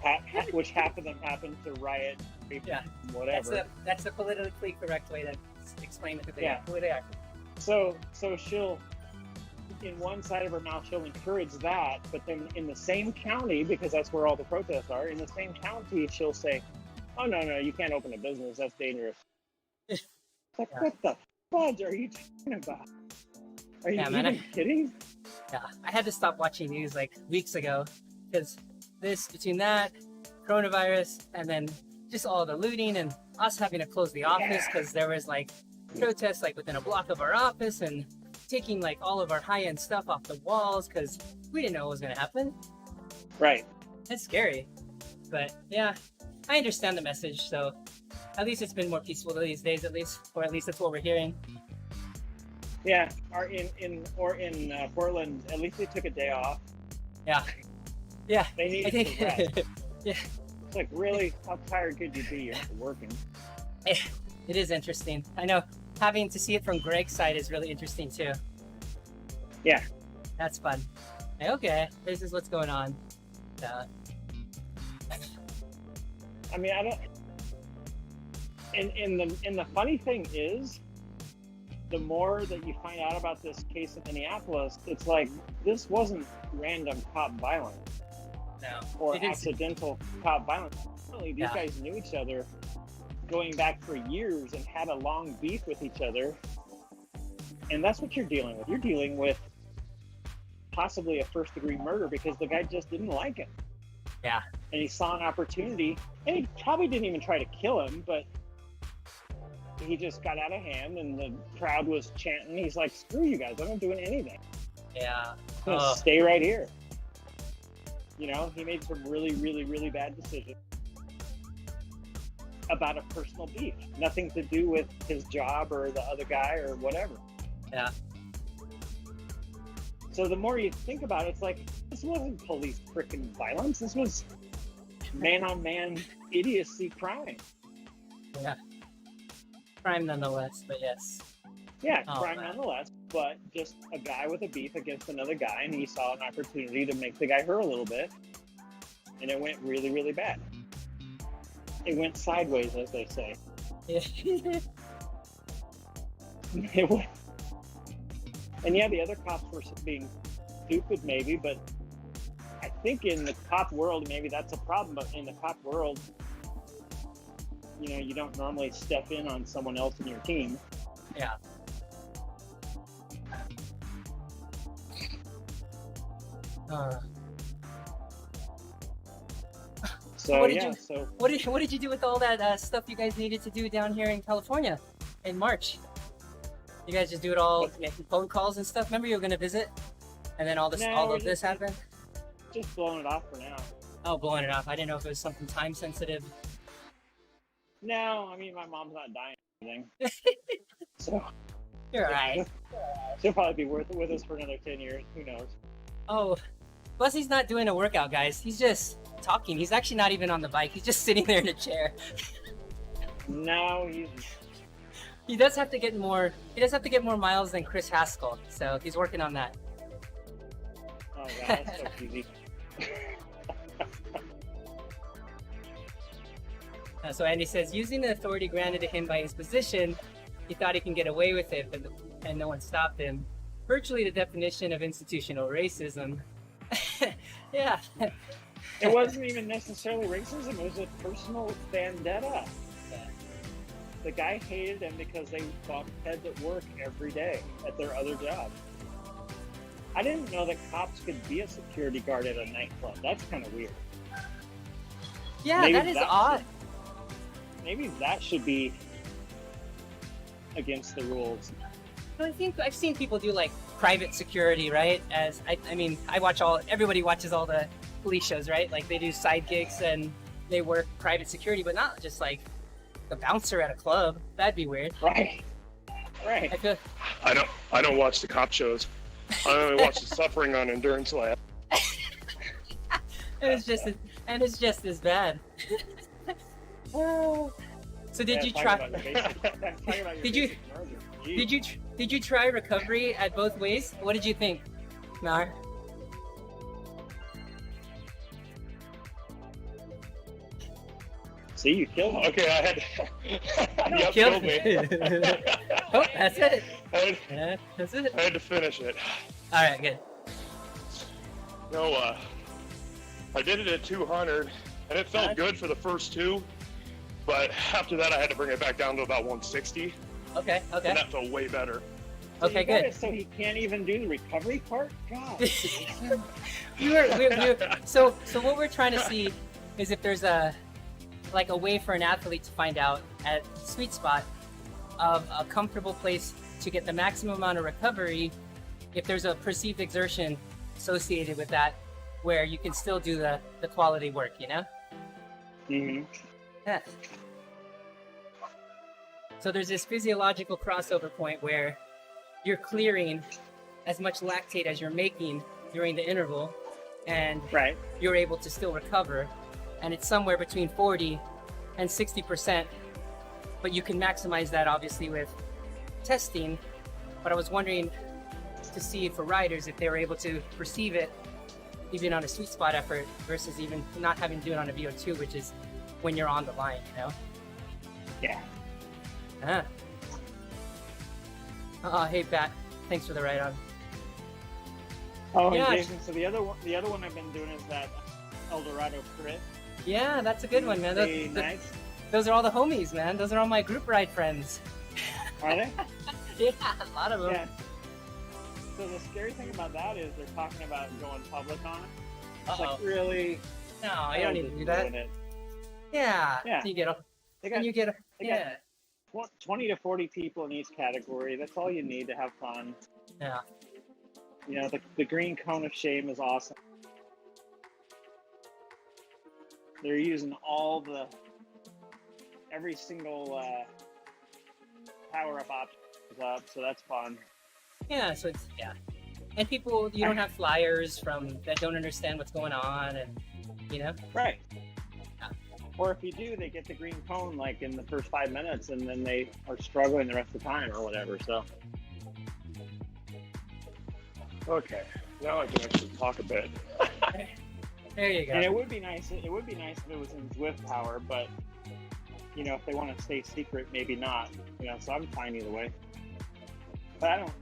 which half of them happened to riot, Yeah. whatever. That's the politically correct way to explain it. Who they are. So she'll, in one side of her mouth, she'll encourage that, but then in the same county, because that's where all the protests are, in the same county, she'll say, "Oh no, you can't open a business. That's dangerous." It's like, what the fudge are you talking about? Are you even kidding? Yeah, I had to stop watching news like weeks ago because between that, coronavirus, and then just all the looting and us having to close the office because there was like protests like within a block of our office and taking like all of our high-end stuff off the walls because we didn't know what was going to happen. Right. It's scary, but yeah, I understand the message. So at least it's been more peaceful these days, or at least that's what we're hearing. Yeah, or in Portland, at least they took a day off. Yeah. They needed to rest. Yeah. It's like, really, how tired could you be after working? It is interesting. I know having to see it from Greg's side is really interesting too. Yeah. That's fun. Okay, this is what's going on. I mean, I don't. And the funny thing is, the more that you find out about this case in Minneapolis, it's like this wasn't random cop violence. No. Or accidental cop violence. Apparently, these guys knew each other going back for years and had a long beef with each other. And that's what you're dealing with. You're dealing with possibly a first-degree murder because the guy just didn't like him. Yeah. And he saw an opportunity, and he probably didn't even try to kill him, but he just got out of hand, and the crowd was chanting. He's like, "Screw you guys! I'm not doing anything. Yeah. I'm gonna stay right here." You know, he made some really, really, really bad decisions about a personal beef. Nothing to do with his job or the other guy or whatever. Yeah. So the more you think about it, it's like, this wasn't police freaking violence. This was man-on-man idiocy crime. Yeah. Crime nonetheless, but yes. Yeah, crime nonetheless, but just a guy with a beef against another guy, and he saw an opportunity to make the guy hurt a little bit, and it went really, really bad. It went sideways, as they say. Yeah. It went. And yeah, the other cops were being stupid, maybe, but I think in the cop world, maybe that's a problem, but in the cop world, you know, you don't normally step in on someone else in your team. Yeah. So what did you do with all that stuff you guys needed to do down here in California in March? You guys just do it all, making phone calls and stuff. Remember you were gonna visit, and then all of this happened. Just blowing it off for now. Oh, blowing it off. I didn't know if it was something time sensitive. No, I mean, my mom's not dying or anything. So You're right. She'll probably be with us for another 10 years. Who knows? Oh, plus he's not doing a workout, guys. He's just talking. He's actually not even on the bike. He's just sitting there in a chair. No, he does have to get more. He does have to get more miles than Chris Haskell. So he's working on that. Oh, God, that's so easy. So Andy says, using the authority granted to him by his position, he thought he can get away with it, and no one stopped him. Virtually the definition of institutional racism. Yeah. It wasn't even necessarily racism. It was a personal vendetta. Yeah. The guy hated them because they bumped heads at work every day at their other job. I didn't know that cops could be a security guard at a nightclub. That's kind of weird. Yeah, maybe that is odd. Maybe that should be against the rules. I think I've seen people do like private security, right? As I mean, everybody watches all the police shows, right? Like they do side gigs and they work private security, but not just like the bouncer at a club. That'd be weird. Right. I don't watch the cop shows. I only watch the suffering on Endurance Lab. It's just as bad. So did you try? Did you try recovery at both ways? What did you think, Mar? See, you killed me. Okay, I had. Yep, Killed killed me. Oh, that's it. I That's it. had to finish it. All right, good. No, I did it at 200, and it felt good for the first two, but after that I had to bring it back down to about 160, Okay, okay. and that felt way better. Okay, You got good. it so he can't even do the recovery part? God. So what we're trying to see is if there's a way for an athlete to find out at sweet spot of a comfortable place to get the maximum amount of recovery, if there's a perceived exertion associated with that where you can still do the quality work, you know? Mm-hmm. Yeah. So there's this physiological crossover point where you're clearing as much lactate as you're making during the interval, and Right. you're able to still recover, and it's somewhere between 40 and 60%, but you can maximize that obviously with testing. But I was wondering to see for riders if they were able to perceive it even on a sweet spot effort versus even not having to do it on a VO2, which is when you're on the line, you know? Yeah. Hey Pat, thanks for the ride on. Oh, Yeah. and Jason, so the other one I've been doing is that El Dorado crit. Yeah, that's a good one, man. Hey, nice. Those are all the homies, man. Those are all my group ride friends. Are they? Yeah, a lot of them. Yeah. So the scary thing about that is they're talking about going public on it. It's Uh-oh. like, really? No, you don't need to do Doing that. it. Yeah. Yeah. You get a. They got, And you get a. they got- Yeah. 20 to 40 people in each category. That's all you need to have fun. Yeah. You know, the green cone of shame is awesome. They're using every single power up options up, so that's fun. Yeah. So it's and people, you don't have flyers that don't understand what's going on, and you know. Right. Yeah. Or if you do, they get the green cone like in the first 5 minutes, and then they are struggling the rest of the time or whatever. So Okay, now I can actually talk a bit. There you go. and it would be nice. It would be nice if it was in ZWIFT power, but you know, if they want to stay secret, maybe not. You know, so I'm fine either way. But I don't.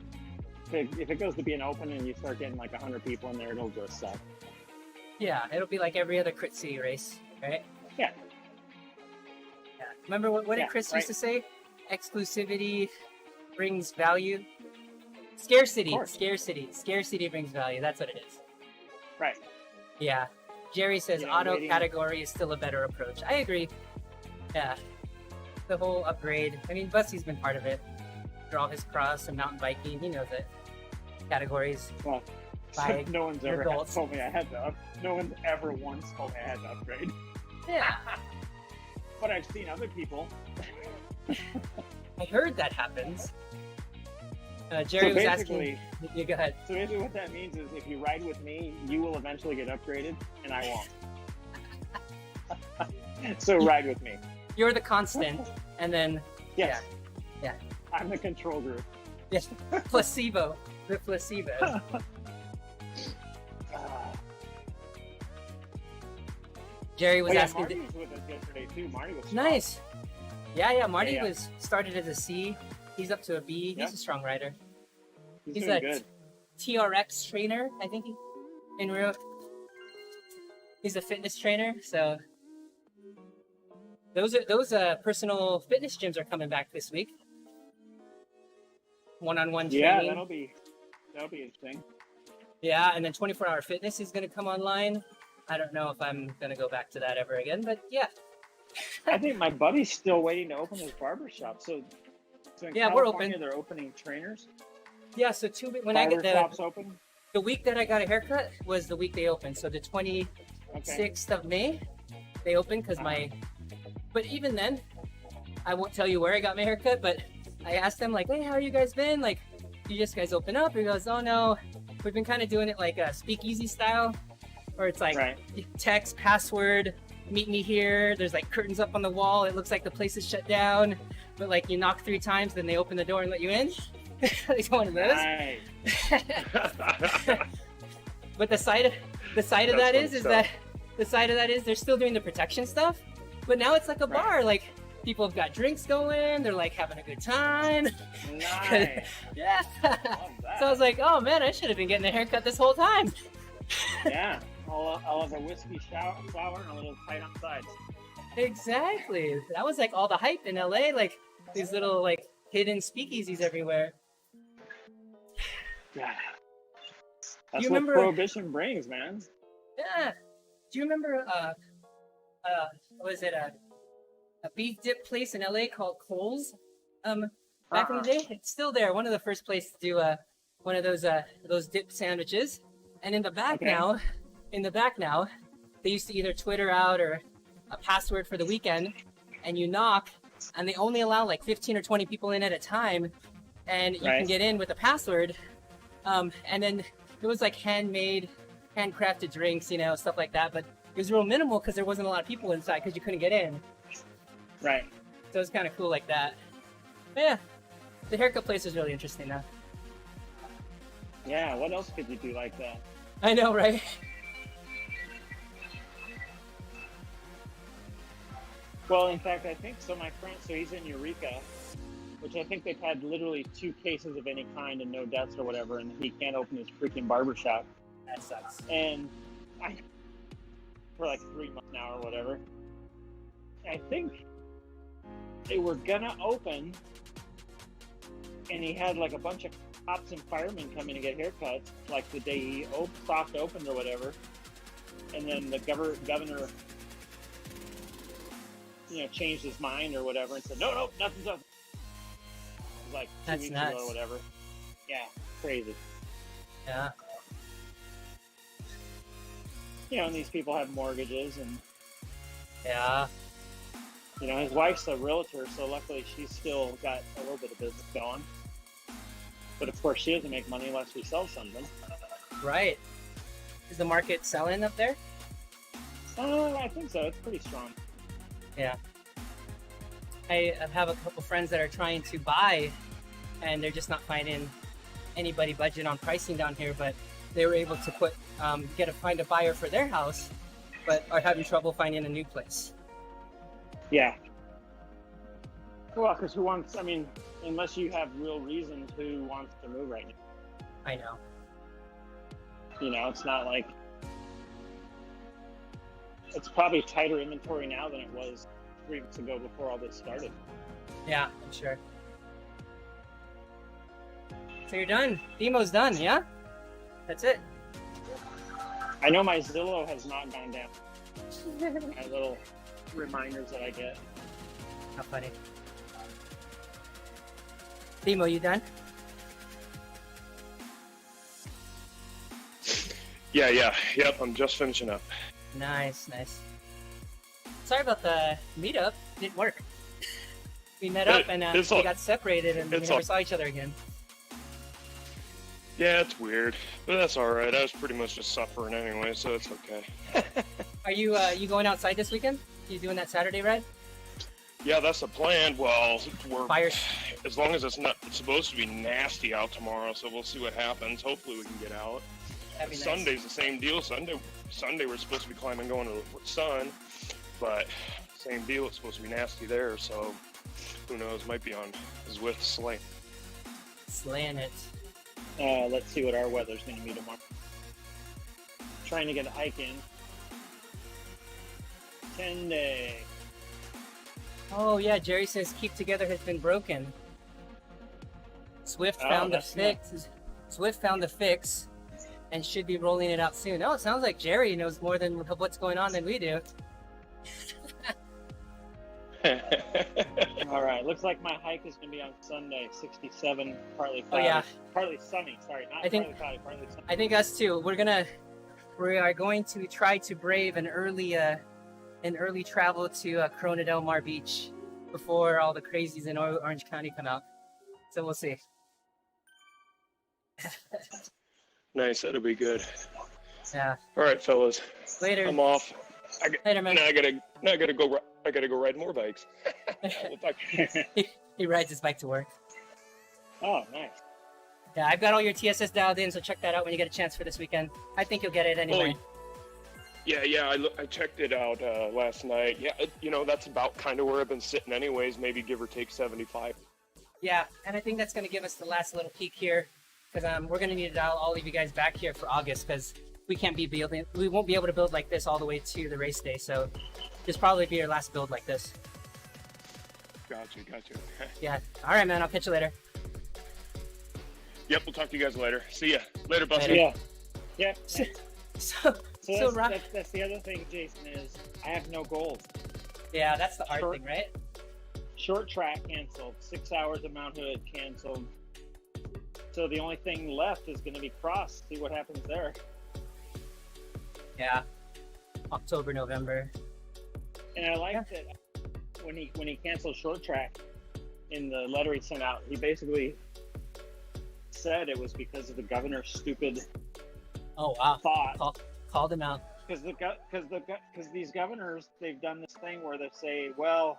If it goes to be an open and you start getting like 100 people in there, it'll just suck. Yeah, it'll be like every other Crit City race, right? Yeah. Yeah. Remember what did Yeah, Chris right. used to say? Exclusivity brings value. Scarcity brings value. That's what it is. Right. Yeah. Jerry says Yeah, auto waiting. category is still a better approach. I agree. Yeah. The whole upgrade. I mean, Bussy's been part of it through all his cross and mountain biking. He knows it. Categories. Well, By no one's ever adults. told me I had to. No one's ever once told me I had to upgrade. Yeah. But I've seen other people. I heard that happens. Jerry So was asking. basically- You go ahead. So basically, what that means is, if you ride with me, you will eventually get upgraded, and I won't. So ride with me. You're the constant, and then Yes. Yeah. I'm the control group. yes, placebo. The placebo. Jerry was Oh, yeah, asking. Marty was with us yesterday too. Marty was strong. Nice. Yeah. Marty Yeah. was started as a C. He's up to a B. Yeah. He's a strong rider. He's He's doing a good. TRX trainer, I think. In real, he's a fitness trainer. So those personal fitness gyms are coming back this week. One-on-one Yeah, training. that'll be interesting. Yeah, and then 24-hour fitness is going to come online. I don't know if I'm going to go back to that ever again, but yeah. I think my buddy's still waiting to open his barber shop. So in Yeah, we're California, open. they're opening trainers. Yeah, so when I Barber get shops open. the week that I got a haircut was the week they opened. So the 26th of May, they opened because but even then, I won't tell you where I got my haircut, but I asked them like, hey, how you guys been? Like, you just guys open up? He goes, oh no, we've been kind of doing it like a speakeasy style, where it's like Right. text, password, meet me here. There's like curtains up on the wall. It looks like the place is shut down, but like you knock 3 times, then they open the door and let you in. It's one of those. Nice. But the side of That's that fun is stuff. that the side of that is they're still doing the protection stuff, But now it's like a Right. bar. Like people have got drinks going. They're like having a good time. Nice. Yeah. Love that. So I was like, oh man, I should have been getting a haircut this whole time. Yeah. I'll have a whiskey shower and a little tight on sides. Exactly. That was like all the hype in LA. Like these little like hidden speakeasies everywhere. Yeah. That's You what remember- prohibition brings, man. Yeah. Do you remember was it a beef dip place in LA called Cole's? Back in the day? It's still there. One of the first places to do one of those dip sandwiches. And in the back Okay. now, they used to either Twitter out or a password for the weekend, and you knock, and they only allow like 15 or 20 people in at a time, and you can Right. get in with a password. And then it was like handcrafted drinks, stuff like that. But it was real minimal because there wasn't a lot of people inside because you couldn't get in. Right. So it was kind of cool like that. But yeah, the haircut place is really interesting now. Yeah. What else could you do like that? I know, right? Well, in fact, I think so. My friend, so he's in Eureka, which I think they've had literally 2 cases of any kind and no deaths or whatever, and he can't open his freaking barbershop. That sucks. And for like 3 months now or whatever. I think they were gonna open, and he had like a bunch of cops and firemen come in to get haircuts, like the day he soft opened or whatever. And then the governor, changed his mind or whatever and said, no, nothing's open. It was like 2 That's weeks nuts. ago or whatever. Yeah, crazy. Yeah. And these people have mortgages, and Yeah. his wife's a realtor, so luckily she's still got a little bit of business going. But of course, she doesn't make money unless she sells something. Right. Is the market selling up there? I think so. It's pretty strong. Yeah. I have a couple friends that are trying to buy, and they're just not finding anybody budget on pricing down here. But they were able to find a buyer for their house, but are having trouble finding a new place. Yeah. Well, because unless you have real reasons, who wants to move right now? I know. It's not like it's probably tighter inventory now than it was 3 weeks ago before all this started. Yeah, I'm sure. So you're done. Demo's done, yeah? That's it. I know my Zillow has not gone down. My little reminders that I get. How funny. Demo, you done? Yep, I'm just finishing up. Nice. Sorry about the meetup. It didn't work. We met up and we got separated and we never saw each other again. Yeah, it's weird, but that's all right. I was pretty much just suffering anyway, so it's okay. Are you going outside this weekend? You doing that Saturday ride? Yeah, that's the plan. Well, Fires. as long as it's supposed to be nasty out tomorrow, so we'll see what happens. Hopefully we can get out. That'd be nice. Sunday's the same deal. Sunday we're supposed to be climbing going to the sun, but same deal. It's supposed to be nasty there, so who knows? Might be on ZWIFT slaying. Slaying it. Let's see what our weather's going to be tomorrow. Trying to get a hike in. 10-day. Oh yeah, Jerry says Keep Together has been broken. Swift found the that's fix. Swift found the fix and should be rolling it out soon. Oh, it sounds like Jerry knows more than what's going on than we do. All right, looks like my hike is going to be on Sunday, 67, partly Oh cloudy. yeah, Partly sunny, sorry, not I think- partly cloudy, partly sunny. I think us too. We are going to try to brave an early travel to Corona Del Mar Beach before all the crazies in Orange County come out. So we'll see. Nice, that'll be good. Yeah. All right, fellas, Later. I'm off. Later, man. Now I gotta go ride more bikes. We'll talk. He rides his bike to work. Oh, nice. Yeah, I've got all your TSS dialed in, so check that out when you get a chance for this weekend. I think you'll get it anyway. Yeah. I checked it out last night. Yeah, that's about kind of where I've been sitting anyways. Maybe give or take 75. Yeah, and I think that's going to give us the last little peak here, because we're going to need to dial all of you guys back here for August, because we won't be able to build like this all the way to the race day. So this probably be your last build like this. Gotcha. Yeah. All right, man. I'll catch you later. Yep, we'll talk to you guys later. See ya. Later, Buster. Yeah. Yeah. So That's the other thing, Jason, is I have no goals. yeah, that's the hard thing, right? Short track canceled. 6 hours of Mount Hood canceled. So the only thing left is going to be cross. See what happens there. Yeah. October, November. And I like that when he canceled short track in the letter he sent out, he basically said it was because of the governor's stupid thought. Called him out. Because these governors, they've done this thing where they say, well,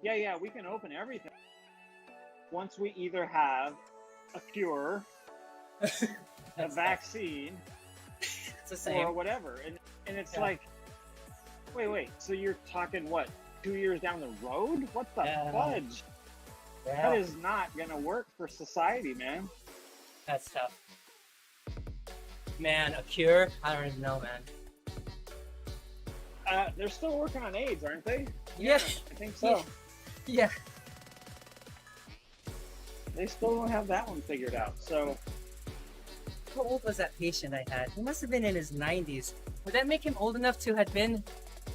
yeah, we can open everything once we either have a cure, a vaccine, It's the same. or whatever. And it's like, wait, so you're talking what, 2 years down the road? What the fudge? Yeah. That is not gonna work for society, man. That's tough. Man, a cure? I don't even know, man. They're still working on AIDS, aren't they? Yeah. I think so. Yeah. They still don't have that one figured out. So How old was that patient I had? He must have been in his 90s. Would that make him old enough to have been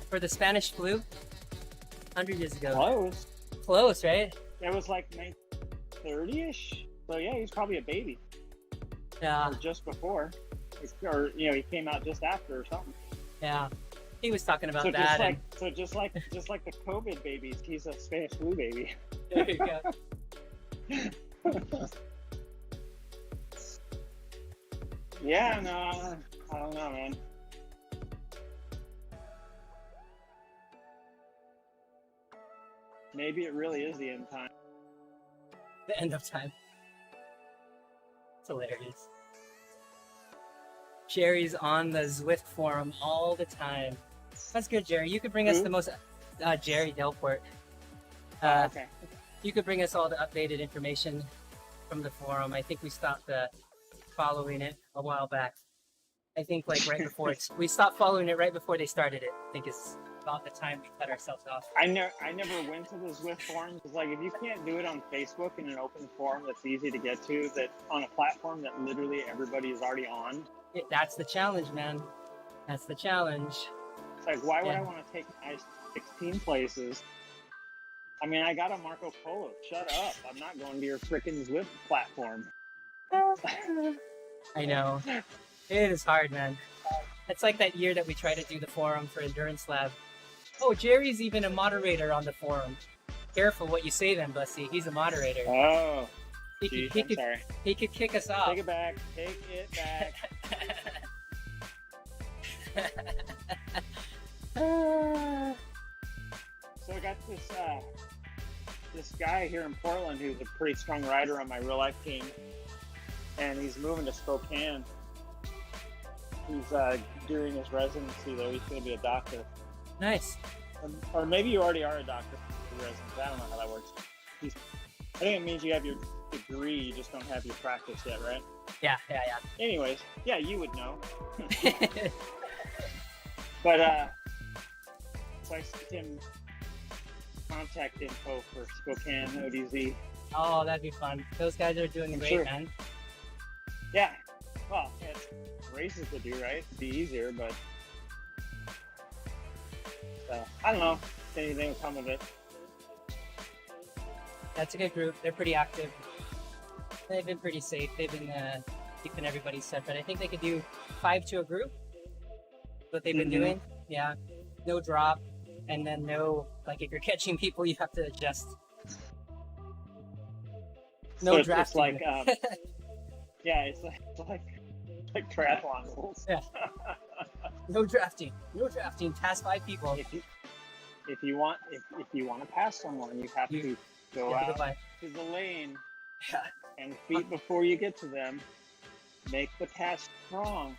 for the Spanish flu 100 years ago? close. Close, right? It was like 30-ish. So yeah, he's probably a baby. Yeah. Or just before. Or he came out just after or something. Yeah. He was talking about So that. just like the COVID babies, he's a Spanish flu baby. There you go. Yeah, no, I don't know, man. Maybe it really is the end time. The end of time. It's hilarious. Jerry's on the ZWIFT forum all the time. That's good, Jerry. You could bring us the most... Jerry Delport. Okay. You could bring us all the updated information from the forum. I think we stopped following it a while back. I think like right before we stopped following it right before they started it. I think it's about the time we cut ourselves off. I never went to the ZWIFT forums. It's like if you can't do it on Facebook in an open forum that's easy to get to, that on a platform that literally everybody is already on. That's the challenge, man. That's the challenge. It's like, why would I want to take my 16 places? I mean, I got a Marco Polo. Shut up. I'm not going to your freaking ZWIFT platform. I know. It is hard, man. It's like that year that we tried to do the forum for Endurance Lab. Oh, Jerry's even a moderator on the forum. Careful what you say then, Bussy. He's a moderator. Oh, He I'm sorry. He could kick us off. Take it back. Take it back. So I got this guy here in Portland who's a pretty strong rider on my real life team, and he's moving to Spokane. He's doing his residency there. He's going to be a doctor. Nice. Or maybe you already are a doctor for residency. I don't know how that works. I think it means you have your degree, you just don't have your practice yet, right? Yeah. Anyways, yeah, you would know. But so I sent him contact info for Spokane ODZ. Oh, that'd be fun. Those guys are doing great, man. Yeah. Well, it's races to do, right? It'd be easier, but I don't know if anything will come of it. That's a good group. They're pretty active. They've been pretty safe. They've been keeping everybody separate. I think they could do 5 to a group. What they've been doing. Yeah. No drop. And then no, like if you're catching people, you have to adjust. No so drafting. It's like, yeah, it's like triathlon rules. Yeah. No drafting. No drafting. Pass 5 people. If you want to pass someone, you have to go out to the lane and feet before you get to them. Make the pass strong.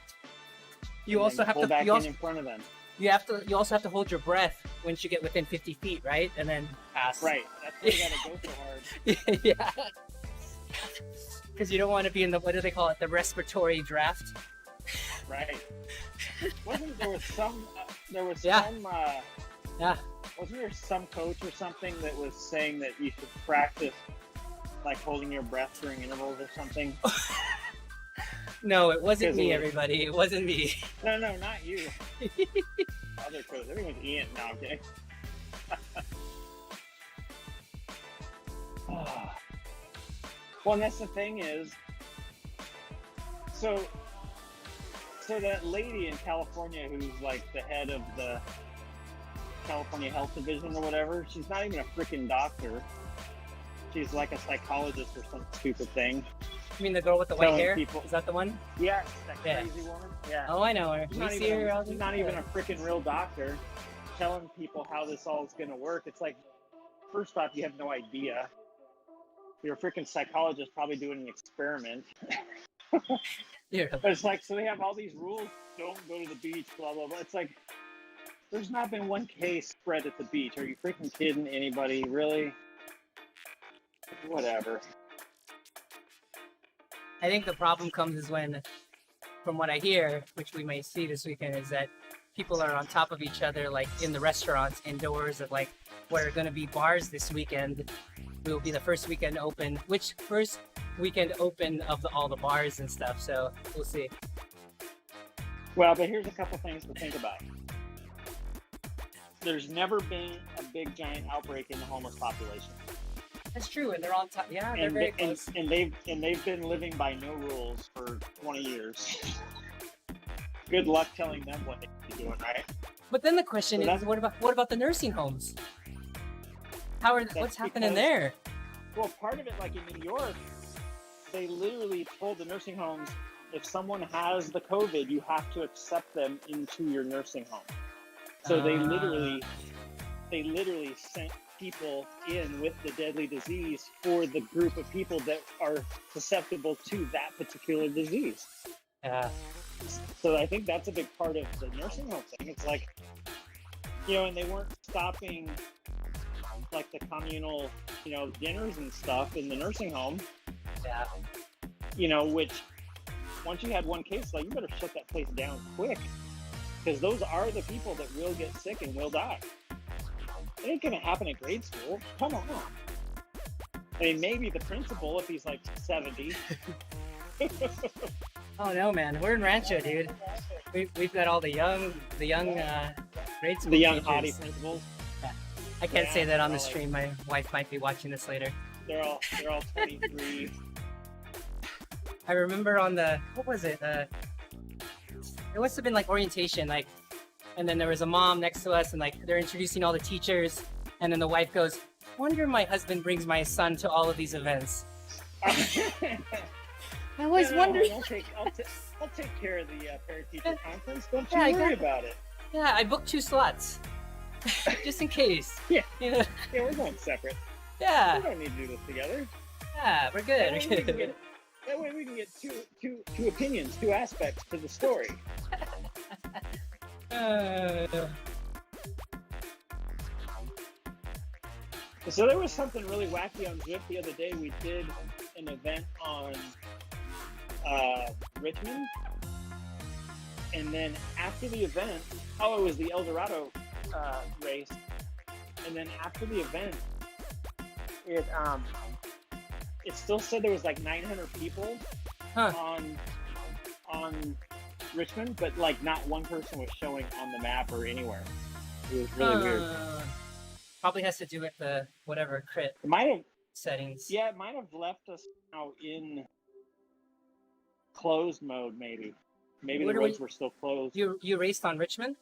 You and also then have pull to. back You also, in front of them. you also have to hold your breath once you get within 50 feet, right? And then pass. Right. That's why you gotta go so hard. Yeah. Because you don't want to be in the, what do they call it? The respiratory draft. Right. Wasn't there was some Yeah. some Yeah. wasn't there some coach or something that was saying that you should practice like holding your breath during intervals or something? No, it wasn't Because me, it was- everybody. It wasn't me. No, not you. Other coach. I think it was Ian. No, I'm kidding. Well, and that's the thing is, so that lady in California who's like the head of the California Health Division or whatever, she's not even a freaking doctor. She's like a psychologist or some stupid thing. You mean the girl with the white Telling hair? people- Is that the one? Yeah, that Yeah. crazy woman. Yeah. Oh, I know her. She's We not, see even, her all the she's not time. even a freaking real doctor telling people how this all is going to work. It's like, first off, you have no idea. You're a freaking psychologist probably doing an experiment. Yeah. But it's like, so they have all these rules. Don't go to the beach, blah, blah, blah. It's like, there's not been one case spread at the beach. Are you freaking kidding anybody? Really? Whatever. I think the problem comes is when, from what I hear, which we may see this weekend, is that people are on top of each other, like in the restaurants, indoors, of like what are going to be bars this weekend. Will be the first weekend open. Which first weekend open of all the bars and stuff? So we'll see. Well, but here's a couple things to think about. There's never been a big giant outbreak in the homeless population. That's true, and they're on top. Yeah, they're And, very they, close. and they've been living by no rules for 20 years. Good luck telling them what they should be doing, right? But then the question So is, what about the nursing homes? How are what's happening because- there? Well, part of it, like in New York, they literally told the nursing homes, if someone has the COVID, you have to accept them into your nursing home. So they literally sent people in with the deadly disease for the group of people that are susceptible to that particular disease. Yeah. So I think that's a big part of the nursing home thing. It's like, and they weren't stopping like the communal, dinners and stuff in the nursing home, Yeah. Which once you had one case, like you better shut that place down quick, because those are the people that will get sick and will die. It ain't gonna happen at grade school. Come on. I mean, maybe the principal if he's like 70. Oh no, man, we're in Rancho, dude. We've got all the young grade school The young teachers. hottie principals. I can't say that on the they're all stream. My wife might be watching this later. They're all 23. I remember on the what was it? It must have been like orientation, like, and then there was a mom next to us, and like they're introducing all the teachers, and then the wife goes, "Wonder my husband brings my son to all of these events." I was wondering. I'll take care of the parent-teacher conference. Don't you Yeah, worry exactly. about it. Yeah, I booked 2 slots, just in case. Yeah. Yeah, Yeah, we're going separate. yeah, We don't need to do this together. yeah, we're good. That way we can get two opinions, two aspects to the story. So there was something really wacky on ZWIFT the other day. We did an event on Richmond, and then after the event, it was the El Dorado race, and then after the event, it still said there was like 900 people Huh. on Richmond, but like not one person was showing on the map or anywhere. It was really weird. Probably has to do with the whatever crit It might have, settings. yeah, it might have left us now in closed mode. Maybe What the do roads we- were still closed. You raced on Richmond?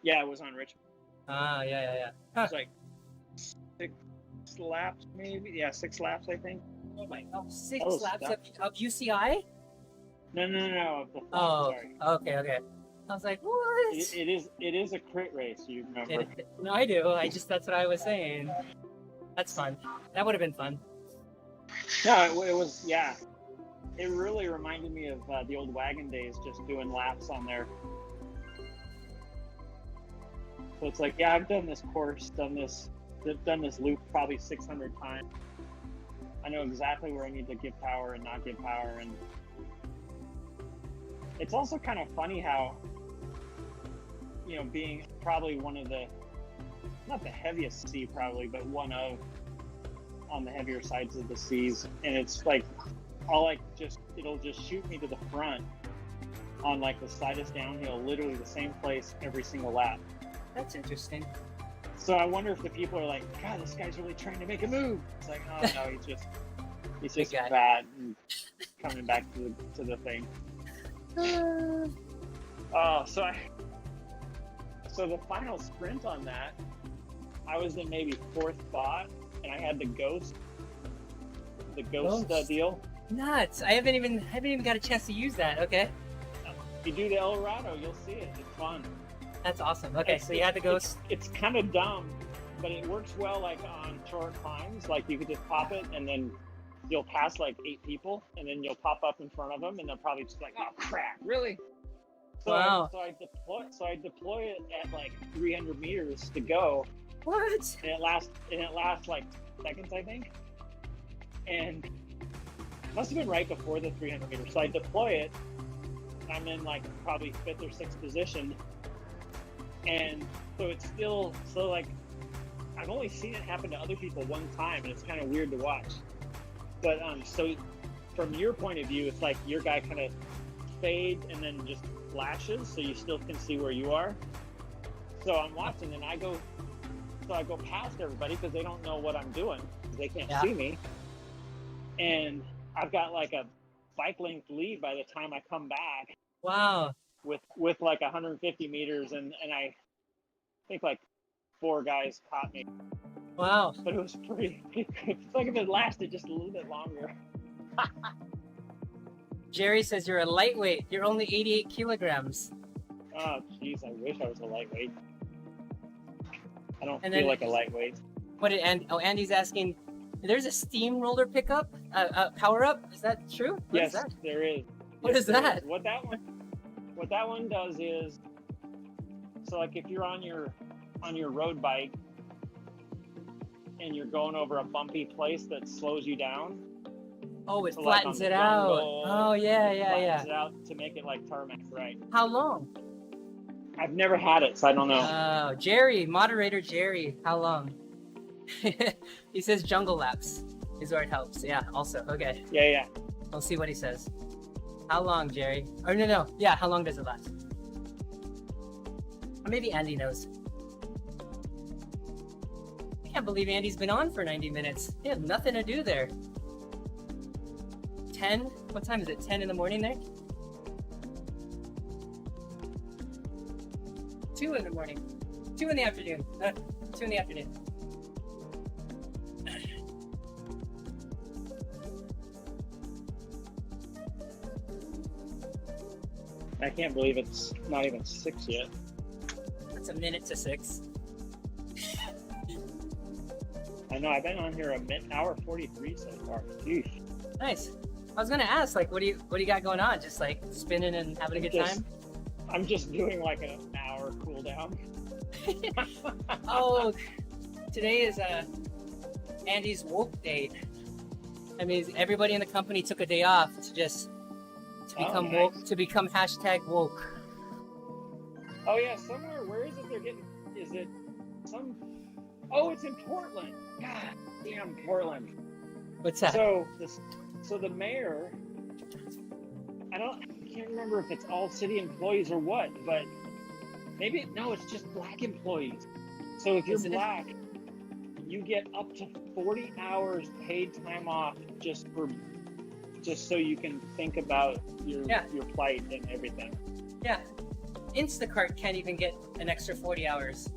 Yeah, it was on Richmond. Yeah. It was like 6 laps, maybe. Yeah, 6 laps, I think. Oh my god, 6 Oh, laps stop. of UCI? No. The flat, Oh, sorry. okay. I was like, what? It is a crit race. You remember? No, I do. That's what I was saying. That's fun. That would have been fun. No, it was, yeah. it really reminded me of the old wagon days, just doing laps on there. So it's like, yeah, I've done this course, done this loop probably 600 times. I know exactly where I need to give power and not give power. And it's also kind of funny how, you know, being probably one of the, not the heaviest C probably, but one of on the heavier sides of the C's. And it's like, it'll just shoot me to the front on like the slightest downhill, literally the same place every single lap. That's interesting. So I wonder if the people are like, God, this guy's really trying to make a move. It's like, oh no, he's just fat and coming back to the thing. So the final sprint on that, I was in maybe 4th spot, and I had the ghost deal. Nuts! I haven't even got a chance to use that. Okay. If you do the El Dorado, you'll see it. It's fun. That's awesome. Okay, so you had the ghost. It's kind of dumb, but it works well like on short climbs. Like you could just pop it, and then you'll pass like 8 people, and then you'll pop up in front of them, and they'll probably just like, oh crap, really? So wow. I deploy it at like 300 meters to go. What? And it lasts like seconds, I think. And it must have been right before the 300 meters. So I deploy it. I'm in like probably 5th or 6th position. And so it's still, so like, I've only seen it happen to other people one time, and it's kind of weird to watch. But so from your point of view, it's like your guy kind of fades and then just flashes, so you still can see where you are. So I'm watching, and I go past everybody because they don't know what I'm doing. They can't see me. And I've got like a bike length lead by the time I come back. Wow. With like 150 meters, and I think like 4 guys caught me. Wow. But it was pretty it's like if it lasted just a little bit longer. Jerry says you're a lightweight. You're only 88 kilograms. Oh, jeez, I wish I was a lightweight. I don't feel like a lightweight. What did Andy's asking, there's a steamroller pickup, power up? Is that true? Yes, there is. What is that? What that one does is, so like if you're on your road bike and you're going over a bumpy place that slows you down. Oh, it so flattens like it out. Oh, yeah. Flattens it out to make it like tarmac, right? How long? I've never had it, so I don't know. Oh, Jerry, moderator Jerry, how long? He says jungle laps is where it helps. Yeah, also, okay. Yeah. We'll see what he says. How long, Jerry? Or no. Yeah, how long does it last? Or maybe Andy knows. I can't believe Andy's been on for 90 minutes. He had nothing to do there. 10? What time is it? 10 in the morning there? 2 in the morning. 2 in the afternoon. 2 in the afternoon. I can't believe it's not even 6 yet. It's a minute to 6. I know, I've been on here hour 43 so far. Jeez. Nice. I was gonna ask, like, what do you got going on? Just like spinning and having a good time? I'm just doing like an hour cool down. Oh, today is Andy's woke day. I mean, everybody in the company took a day off to become woke, to become #woke. Oh yeah, somewhere. Where is it? They're getting. Is it some? Oh, it's in Portland. God damn, Portland. What's that? So the mayor. I can't remember if it's all city employees or what, but maybe it's just black employees. So if you're black, you get up to 40 hours paid time off just so you can think about your plight and everything. Yeah. Instacart can't even get an extra 40 hours.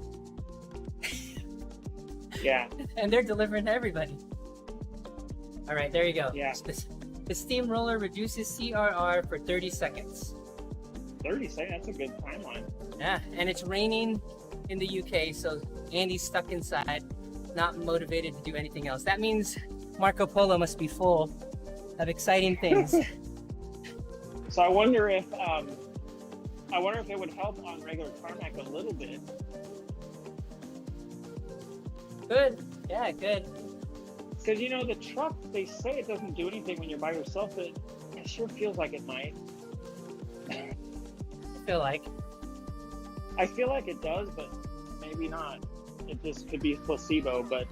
Yeah. And they're delivering to everybody. All right, there you go. Yeah. The steamroller reduces CRR for 30 seconds. 30 seconds? That's a good timeline. Yeah, and it's raining in the UK, so Andy's stuck inside, not motivated to do anything else. That means Marco Polo must be full of exciting things. So I wonder if it would help on regular tarmac a little bit. Good. Yeah, good. Because you know the truck, they say it doesn't do anything when you're by yourself, but it sure feels like it might. I feel like. I feel like it does, but maybe not. It just could be placebo, but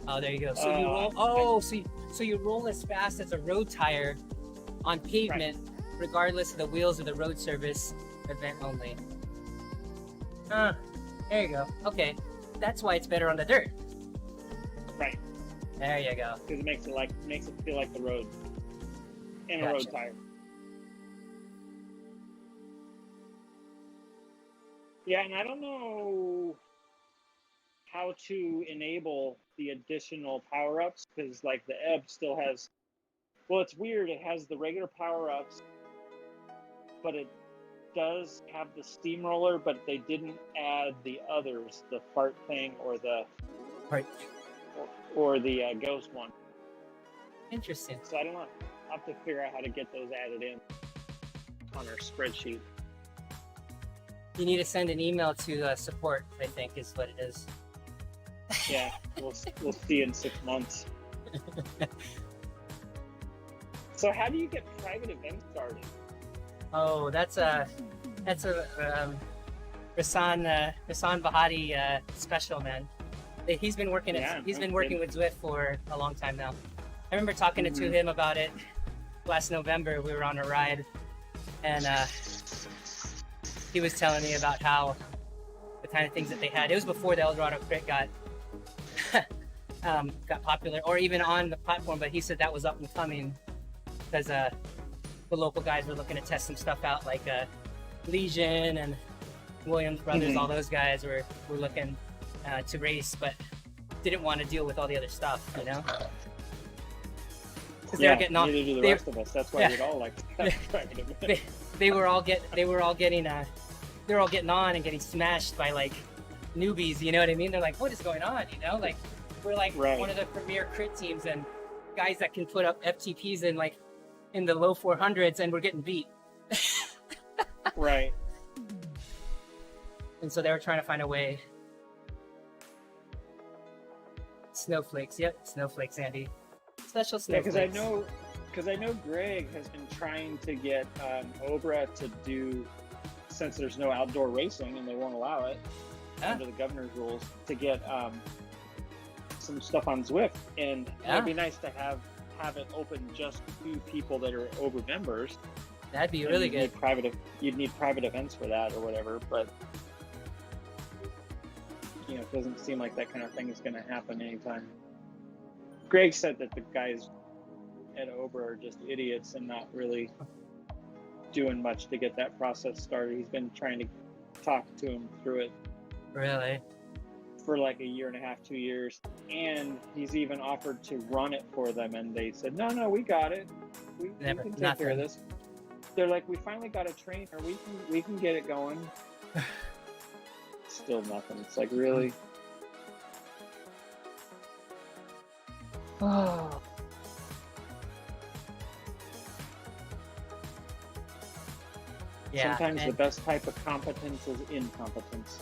Oh, there you go. So you roll. Oh, so you roll as fast as a road tire on pavement, regardless of the wheels of the road service event only. There you go. Okay, that's why it's better on the dirt. right, There you go. because it makes it feel like the road in a Gotcha. road tire. Yeah, and I don't know how to enable the additional power-ups because like the ebb still has, well, it's weird, it has the regular power-ups, but it does have the steamroller, but they didn't add the others, the fart thing or the Right. or the ghost one. Interesting. So I don't know, I'll have to figure out how to get those added in on our spreadsheet. You need to send an email to support, I think, is what it is. Yeah, we'll see in 6 months. So how do you get private events started? Oh, that's a Rasan Bahati special, man. He's been working working with ZWIFT for a long time now. I remember talking to him about it last November. We were on a ride, and he was telling me about how the kind of things that they had. It was before the Eldorado Crit got popular, or even on the platform. But he said that was up and coming because the local guys were looking to test some stuff out, like Legion and Williams Brothers. All those guys were looking to race, but didn't want to deal with all the other stuff, you know. Yeah, getting off. Neither do the rest of us. That's why we'd all like to have private events. They were all getting on and getting smashed by like newbies, you know what I mean? They're like, what is going on, you know? Like, we're like one of the premier crit teams and guys that can put up FTPs in the low 400s, and we're getting beat. Right. And so they were trying to find a way. Snowflakes, yep, snowflakes, Andy. Special Yeah, snowflakes. because I know Greg has been trying to get Obra to do, since there's no outdoor racing and they won't allow it under the governor's rules, to get some stuff on ZWIFT, and it'd be nice to have it open just to people that are Obra members. That'd be really good. You'd need private events for that or whatever, but you know, it doesn't seem like that kind of thing is going to happen anytime. Greg said that the guys at Obra are just idiots and not really doing much to get that process started. He's been trying to talk to him through it Really? for like 1.5 years, 2 years, and he's even offered to run it for them, and they said, no, we got it. We can take care of this. They're like, we finally got a trainer. We can get it going. Still nothing. It's like, really? Oh. Yeah. Sometimes the best type of competence is incompetence.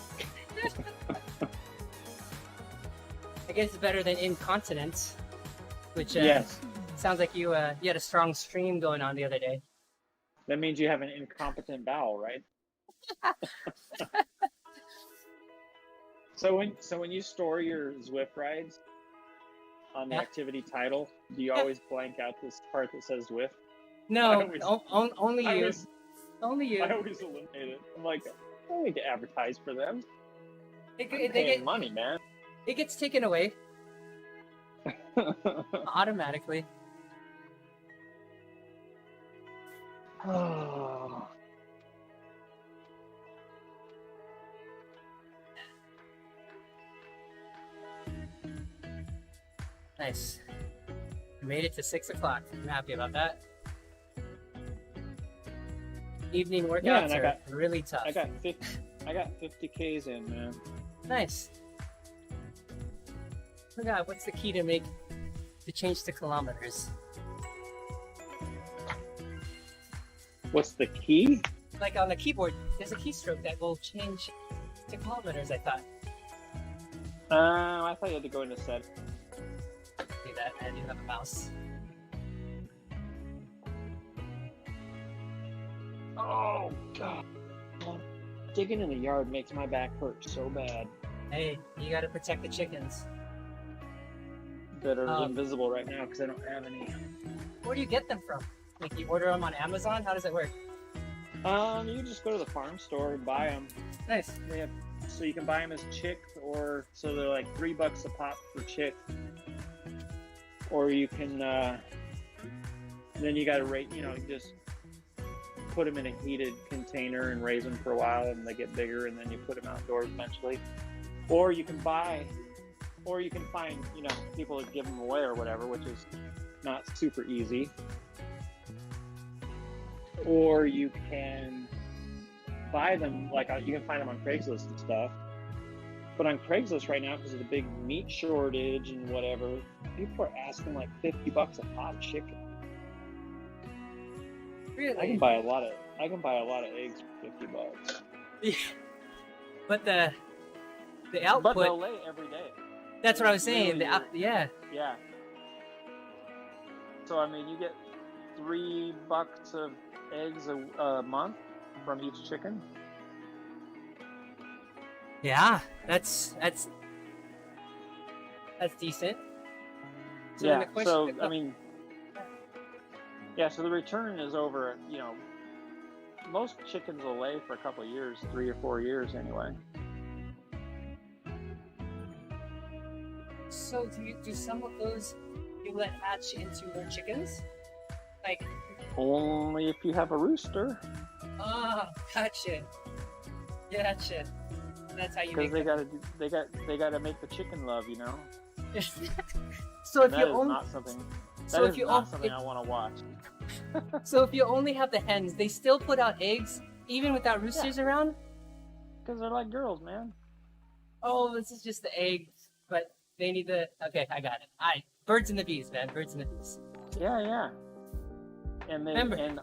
I guess it's better than incontinence, which Yes. sounds like you had a strong stream going on the other day. That means you have an incompetent bowel, right? So when you store your ZWIFT rides on the activity title, do you always blank out this part that says ZWIFT? No, only I you. always- Only you. I always eliminate it. I'm like, I don't need to advertise for them. They I'm paying money, man. It gets taken away automatically. Oh. Nice. We made it to 6 o'clock. I'm happy about that. Evening workouts are really tough. I got 50 Ks in, man. Nice. Look at what's the key to make to change to kilometers. What's the key? Like on the keyboard, there's a keystroke that will change to kilometers, I thought. I thought you had to go into set. See that? I do have a mouse. Oh god. Digging in the yard makes my back hurt so bad. Hey, you gotta protect the chickens. That are invisible right now because I don't have any. Where do you get them from? Like you order them on Amazon? How does it work? You just go to the farm store and buy them. Nice. They have, so you can buy them as chicks, or so they're like $3 a pop for chicks. Or you can, then you gotta rate, just put them in a heated container and raise them for a while, and they get bigger, and then you put them outdoors eventually. Or you can find, people that give them away or whatever, which is not super easy. Or you can buy them, you can find them on Craigslist and stuff. But on Craigslist right now, because of the big meat shortage and whatever, people are asking like $50 a pop chicken. Really? I can buy a lot of eggs for $50. Yeah. But the output. But they'll lay every day. That's what I was saying. Yeah. Yeah. So I mean, you get $3 of eggs a month from each chicken. Yeah, that's decent. So Yeah. then the question, so the return is over. Most chickens will lay for a couple of years, 3 or 4 years anyway. So do some of those you let hatch into more chickens? Like Only if you have a rooster. oh, gotcha. That's how you Because make they gotta make the chicken love, So if that you is only not something. so That if is you not something I want to watch. so if you only have the hens, they still put out eggs even without roosters around? Because they're like girls, man. Oh, this is just the eggs, but they need the okay, I got it. Birds and the bees, man. Birds and the bees. Yeah. And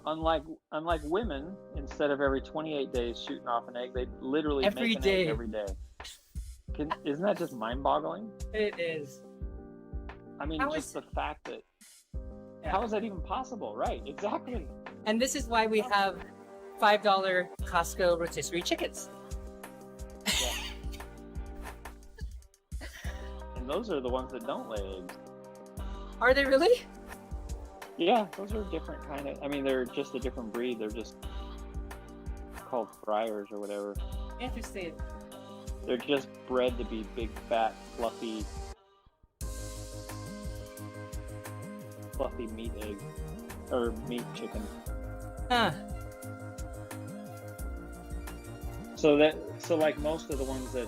unlike women, instead of every 28 days shooting off an egg, they literally Every make an day. egg every day. Isn't that just mind-boggling? It is. I mean, the fact that how is that even possible? Right? Exactly. And this is why we have $5 Costco rotisserie chickens. Yeah. And those are the ones that don't lay eggs. Are they really? Yeah, those are different kind of. I mean, they're just a different breed. They're just called fryers or whatever. Interesting. They're just bred to be big, fat, fluffy meat egg or meat chicken. Huh. So like most of the ones that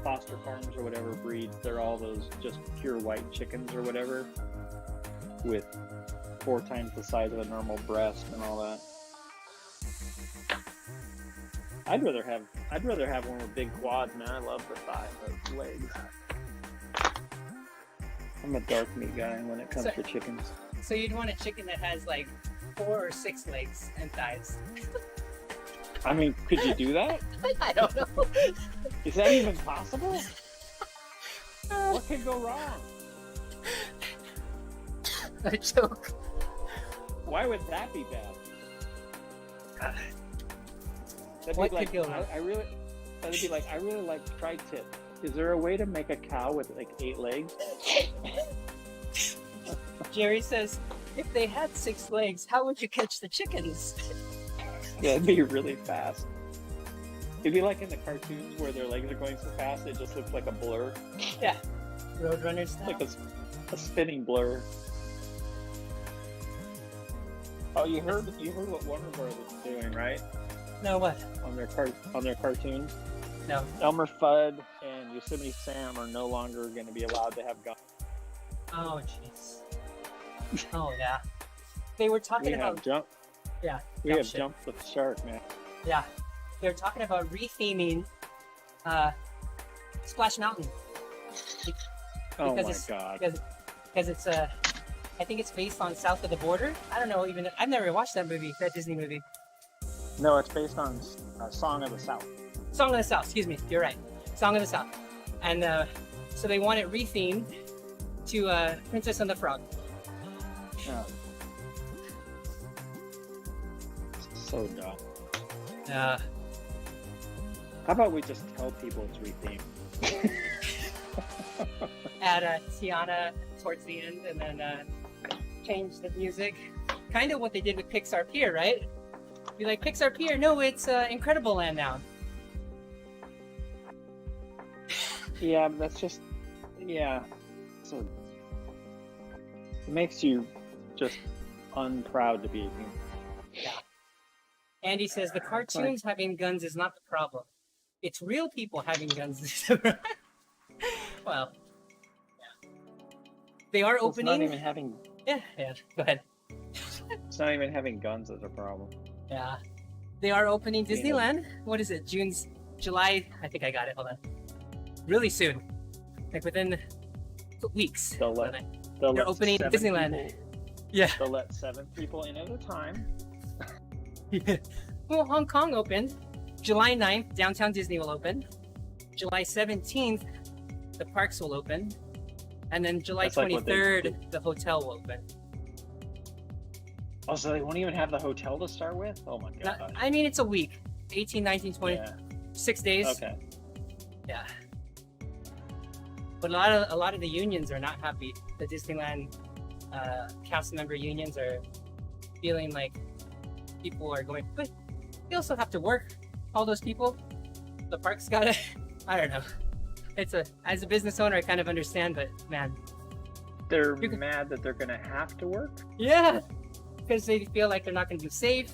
Foster Farms or whatever breed, they're all those just pure white chickens or whatever, with 4 times the size of a normal breast and all that. I'd rather have one with big quads, man. I love the legs. I'm a dark meat guy when it comes to chickens. So you'd want a chicken that has like 4 or 6 legs and thighs. I mean, could you do that? I don't know. Is that even possible? What could go wrong? A joke. Why would that be bad? What could go wrong? I really like tri-tip. Is there a way to make a cow with like 8 legs? Jerry says, if they had 6 legs, how would you catch the chickens? Yeah, it'd be really fast. It'd be like in the cartoons where their legs are going so fast, it just looks like a blur. Yeah. Roadrunner style. Like a spinning blur. Oh, you heard what Warner Bros. is doing, right? No, what? On their cartoons? No. Elmer Fudd and Yosemite Sam are no longer going to be allowed to have guns. Oh, jeez. Oh, yeah. They were talking about... We have jumped the shark, man. Yeah. They were talking about retheming Splash Mountain. Oh my god. Because it's I think it's based on South of the Border. I don't know even. I've never watched that movie, that Disney movie. No, it's based on Song of the South. Song of the South. Excuse me. You're right. Song of the South. And so they want it rethemed to Princess and the Frog. Oh. So dumb. Uh, How about we just tell people it's rethemed? add Tiana towards the end, and then change the music. Kind of what they did with Pixar Pier, right? Be like, Pixar Pier, no, it's Incredible Land now. Yeah, that's just, yeah. So it makes you just unproud to be a human. Yeah. Andy says the cartoons having guns is not the problem. It's real people having guns. Well, yeah. They are opening. It's not even having. Yeah. Go ahead. It's not even having guns that's a problem. Yeah. They are opening Disneyland. What is it? July. I think I got it. Hold on. Really soon. Like within weeks. They're They're opening Disneyland. People, Yeah. they'll let 7 people in at a time. Yeah. Well, Hong Kong opened. July 9th, Downtown Disney will open. July 17th, the parks will open. And then July That's like 23rd, the hotel will open. Oh, so they won't even have the hotel to start with? Oh my god. I mean, it's a week. 18, 19, 20. Yeah. 6 days. Okay. Yeah. But a lot of the unions are not happy. The Disneyland cast member unions are feeling like people are going, but they also have to work. All those people, the park's gotta. I don't know. As a business owner, I kind of understand, but man, They're mad that they're gonna have to work? yeah, because they feel like they're not gonna be safe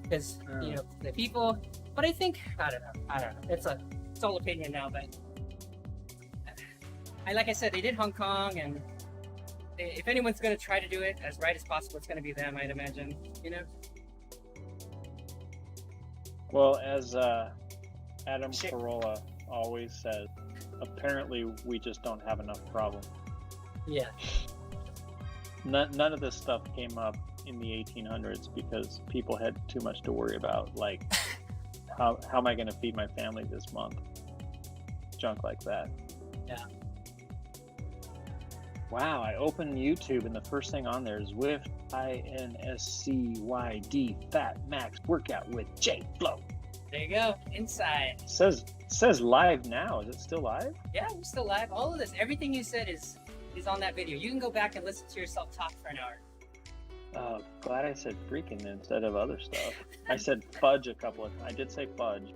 because the people. But I think I don't know. It's all opinion now, but like I said, they did Hong Kong, and if anyone's gonna try to do it as right as possible, it's gonna be them, I'd imagine. Well, as Adam Carolla always says, apparently we just don't have enough problem. Yeah. None of this stuff came up in the 1800s because people had too much to worry about, like how am I going to feed my family this month? Junk like that. Yeah. Wow, I opened YouTube and the first thing on there is ZWIFT INSCYD FatMax Workout with Jay Flow. There you go. Inside. Says live now. Is it still live? Yeah, we're still live. All of this, everything you said is on that video. You can go back and listen to yourself talk for an hour. Oh, glad I said freaking instead of other stuff. I said fudge a couple of times. I did say fudge.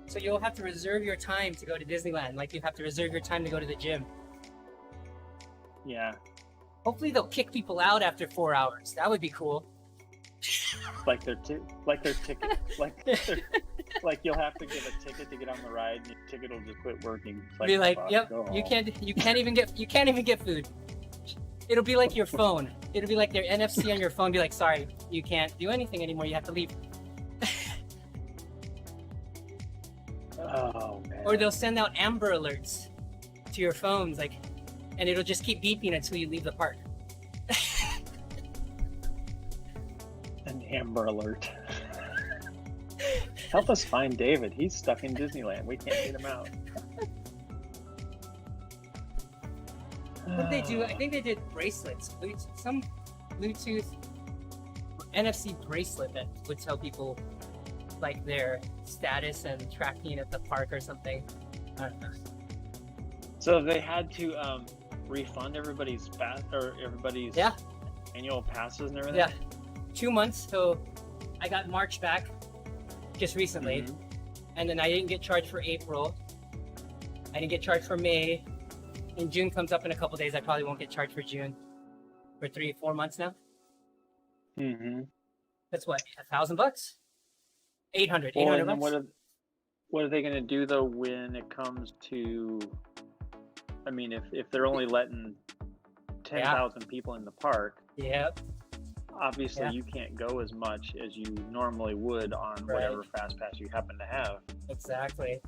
So you'll have to reserve your time to go to Disneyland, like you have to reserve your time to go to the gym. Yeah. Hopefully they'll kick people out after 4 hours. That would be cool. Like their ticket, like you'll have to give a ticket to get on the ride, and your ticket will just quit working. It's Be like, yep, go you home. can't even get food. It'll be like your phone. It'll be like their NFC on your phone. Be like, sorry, you can't do anything anymore. You have to leave. Oh man. Or they'll send out Amber Alerts to your phones, like, and it'll just keep beeping until you leave the park. An Amber Alert. Help us find David. He's stuck in Disneyland. We can't get him out. What they do? I think they did bracelets. Some Bluetooth NFC bracelet that would tell people like their status and tracking at the park or something. I don't know. So they had to refund everybody's annual passes and everything? Yeah, 2 months. So I got March back just recently, and then I didn't get charged for April. I didn't get charged for May. And June comes up in a couple days. I probably won't get charged for June. For 3-4 months now. Mm-hmm. That's what, $1,000? 800. Well, 800 and then bucks. what are they going to do though when it comes to? I mean, if they're only letting 10,000 people in the park, Yep. obviously you can't go as much as you normally would on whatever fast pass you happen to have. Exactly.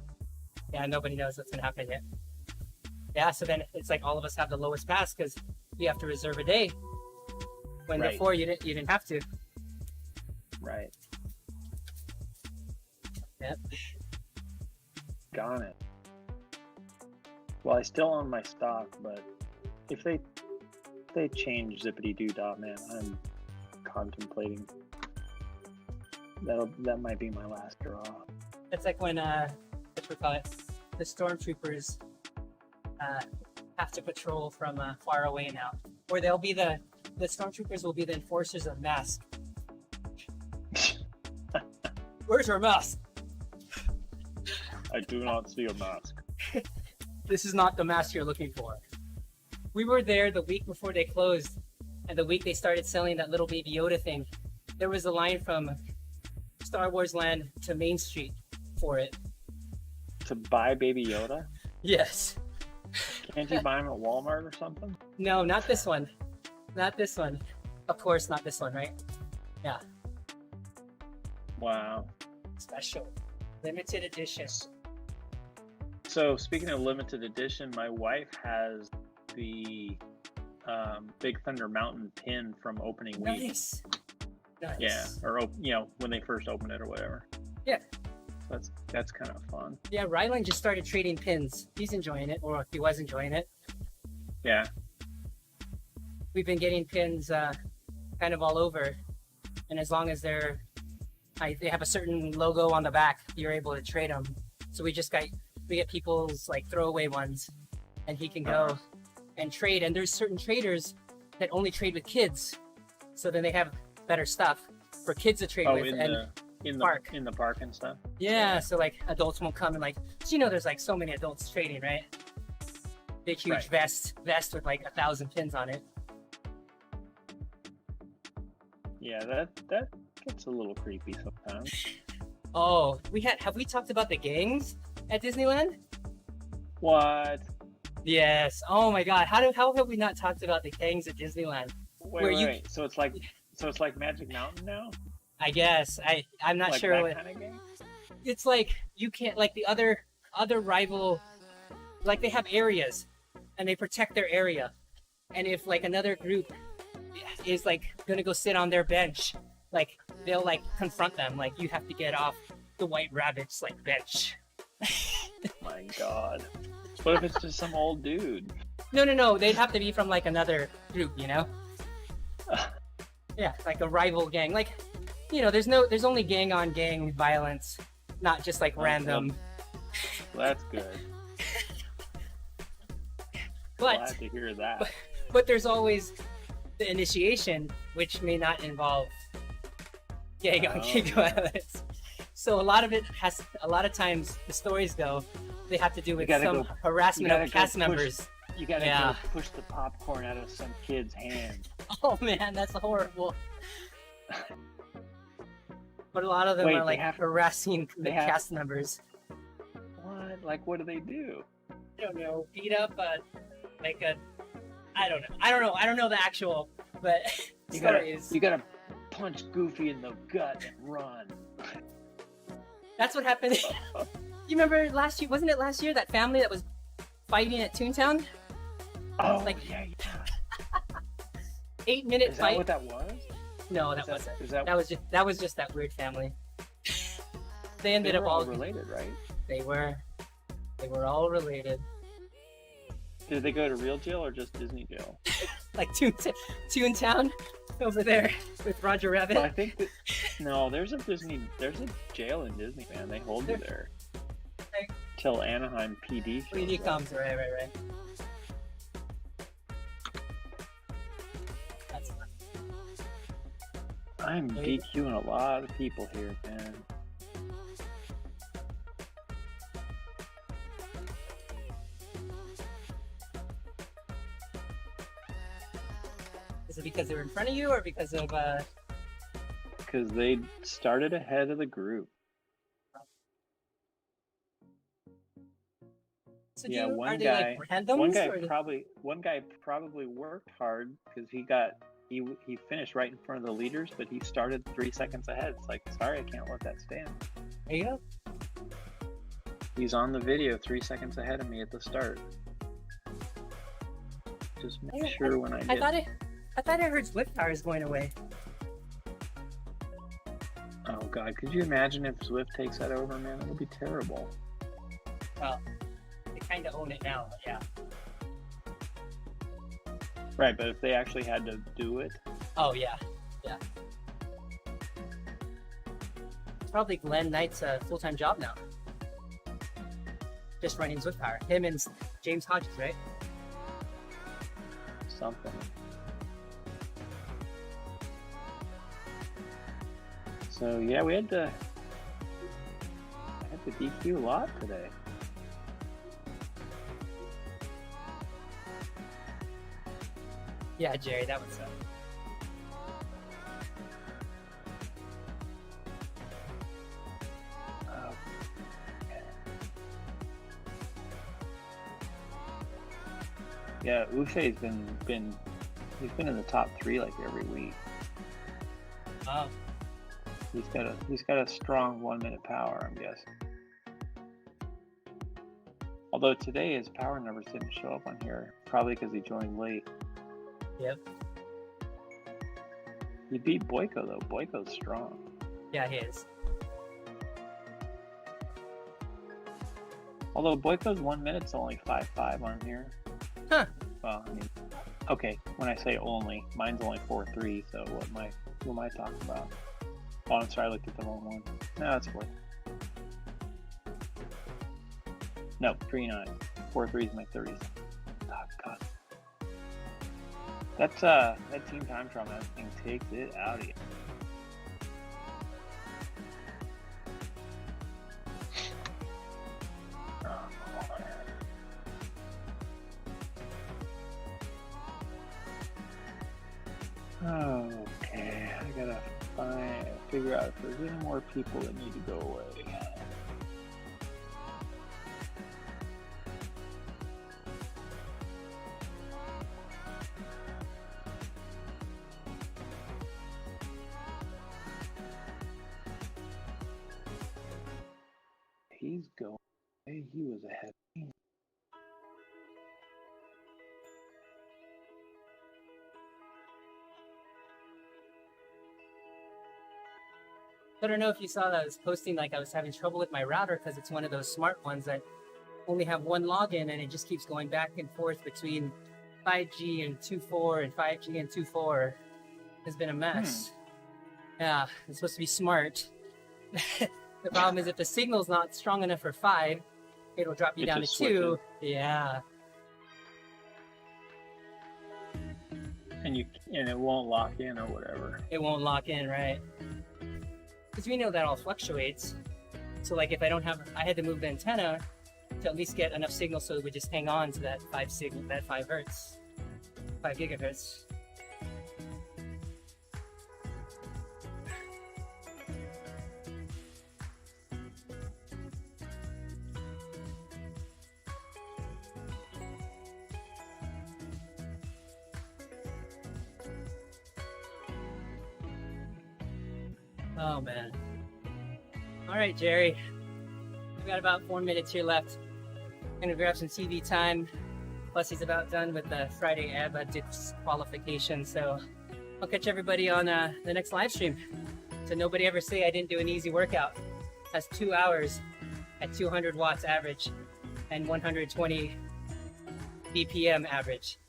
Yeah, nobody knows what's gonna happen yet. Yeah, so then it's like all of us have the lowest pass because you have to reserve a day. When Right. before you didn't have to. Right. Yep. Got it. Well, I still own my stock, but if they change Zippity Doo Dah, man, I'm contemplating. That might be my last draw. It's like when what we call it, the stormtroopers have to patrol from far away now, or they'll be the stormtroopers will be the enforcers of mask. Where's our mask? I do not see a mask. This is not the mask you're looking for. We were there the week before they closed, and the week they started selling that little Baby Yoda thing. There was a line from Star Wars Land to Main Street for it. To buy Baby Yoda? Yes. Can't you buy them at Walmart or something? No, not this one. Not this one. Of course, not this one, right? Yeah. Wow. Special. Limited edition. So speaking of limited edition, my wife has the Big Thunder Mountain pin from opening week. Nice. Nice. Yeah, or when they first opened it or whatever. Yeah. That's kind of fun. Yeah, Rylan just started trading pins. He's enjoying it, or he was enjoying it. Yeah. We've been getting pins kind of all over, and as long as they have a certain logo on the back, you're able to trade them. So we get people's like throwaway ones, and he can go and trade. And there's certain traders that only trade with kids, so then they have better stuff for kids to trade with. In the park and stuff. Yeah, so like adults won't come and like, so there's like so many adults trading, right? Big huge vest with like 1,000 pins on it. Yeah, that gets a little creepy sometimes. Oh, have we talked about the gangs at Disneyland? What? Yes. Oh my God. How have we not talked about the gangs at Disneyland? Wait. So it's like Magic Mountain now? I guess. I'm not like sure that what kind of game? It's like you can't like the other rival, like they have areas and they protect their area. And if like another group is like gonna go sit on their bench, like they'll like confront them, like you have to get off the White Rabbit's like bench. My God. What if it's just some old dude? No, they'd have to be from like another group, Yeah, like a rival gang. Like, there's only gang on gang violence, not just like random. Well, that's good. But Glad to hear that. But there's always the initiation, which may not involve gang on gang violence. So a lot of times the stories go, they have to do with some harassment of cast members. You gotta go push the popcorn out of some kid's hand. Oh man, that's horrible. But a lot of them are like harassing the cast members. What? Like, what do they do? I don't know. Beat up I don't know the actual, but you gotta punch Goofy in the gut and run. That's what happened. You remember last year? Wasn't it last year that family that was fighting at Toontown? Oh, yeah. 8-minute fight. Is that what that was? No, that wasn't. That was just that weird family. They ended up all related, right? They were all related. Did they go to real jail or just Disney jail? Like Toontown over there with Roger Rabbit. Well, I think there's a jail in Disney, man. They hold you there till Anaheim PD comes. Right. That's fun. I'm DQing a lot of people here, man. Is it because they were in front of you, or because of? Because they started ahead of the group. So yeah, one guy probably worked hard because he finished right in front of the leaders, but he started 3 seconds ahead. It's like, sorry, I can't let that stand. There you go. He's on the video 3 seconds ahead of me at the start. Just make sure when I I get. thought I heard ZWIFT power is going away. Oh God, could you imagine if ZWIFT takes that over, man? It'll be terrible. Well, they kind of own it now, but yeah. Right, but if they actually had to do it, Oh yeah, yeah. It's probably Glenn Knight's full-time job now. Just running ZWIFT power. Him and James Hodges, right? something. So yeah, I had to DQ a lot today. Yeah, Jerry, that would suck. Yeah, Uche's been he's been in the top 3 like every week. Oh. He's got a strong 1 minute power, I'm guessing. Although today his power numbers didn't show up on here, probably because he joined late. Yep. He beat Boyko though. Boyko's strong. Yeah, he is. Although Boyko's 1 minute's only 5.5 on here. Huh. Well, I mean, okay. When I say only, mine's only 4.3. So what am I talking about? Oh, I'm sorry, I looked at the wrong one. No, that's 4. No, 3.9. 4.3 is my 30s. Oh, God. That's that team time trial, that thing takes it out of you. Okay, I gotta figure out if there's any more people that need to go away. He's going. Hey, he was ahead of me. I don't know if you saw that I was posting, like I was having trouble with my router because it's one of those smart ones that only have one login and it just keeps going back and forth between 5G and 2.4 and 5G and 2.4. It's been a mess. Yeah, it's supposed to be smart. The problem is if the signal's not strong enough for 5, it'll drop you It down to just 2. switches. Yeah. And it won't lock in or whatever. It won't lock in, right? Because we know that all fluctuates. So like if I had to move the antenna to at least get enough signal so it would just hang on to that 5 hertz, 5 gigahertz. Oh man. All right, Jerry. We've got about 4 minutes here left. Gonna grab some TV time. Plus, he's about done with the Friday ABBA disqualification. So I'll catch everybody on the next live stream. So nobody ever say I didn't do an easy workout. That's 2 hours at 200 watts average and 120 BPM average.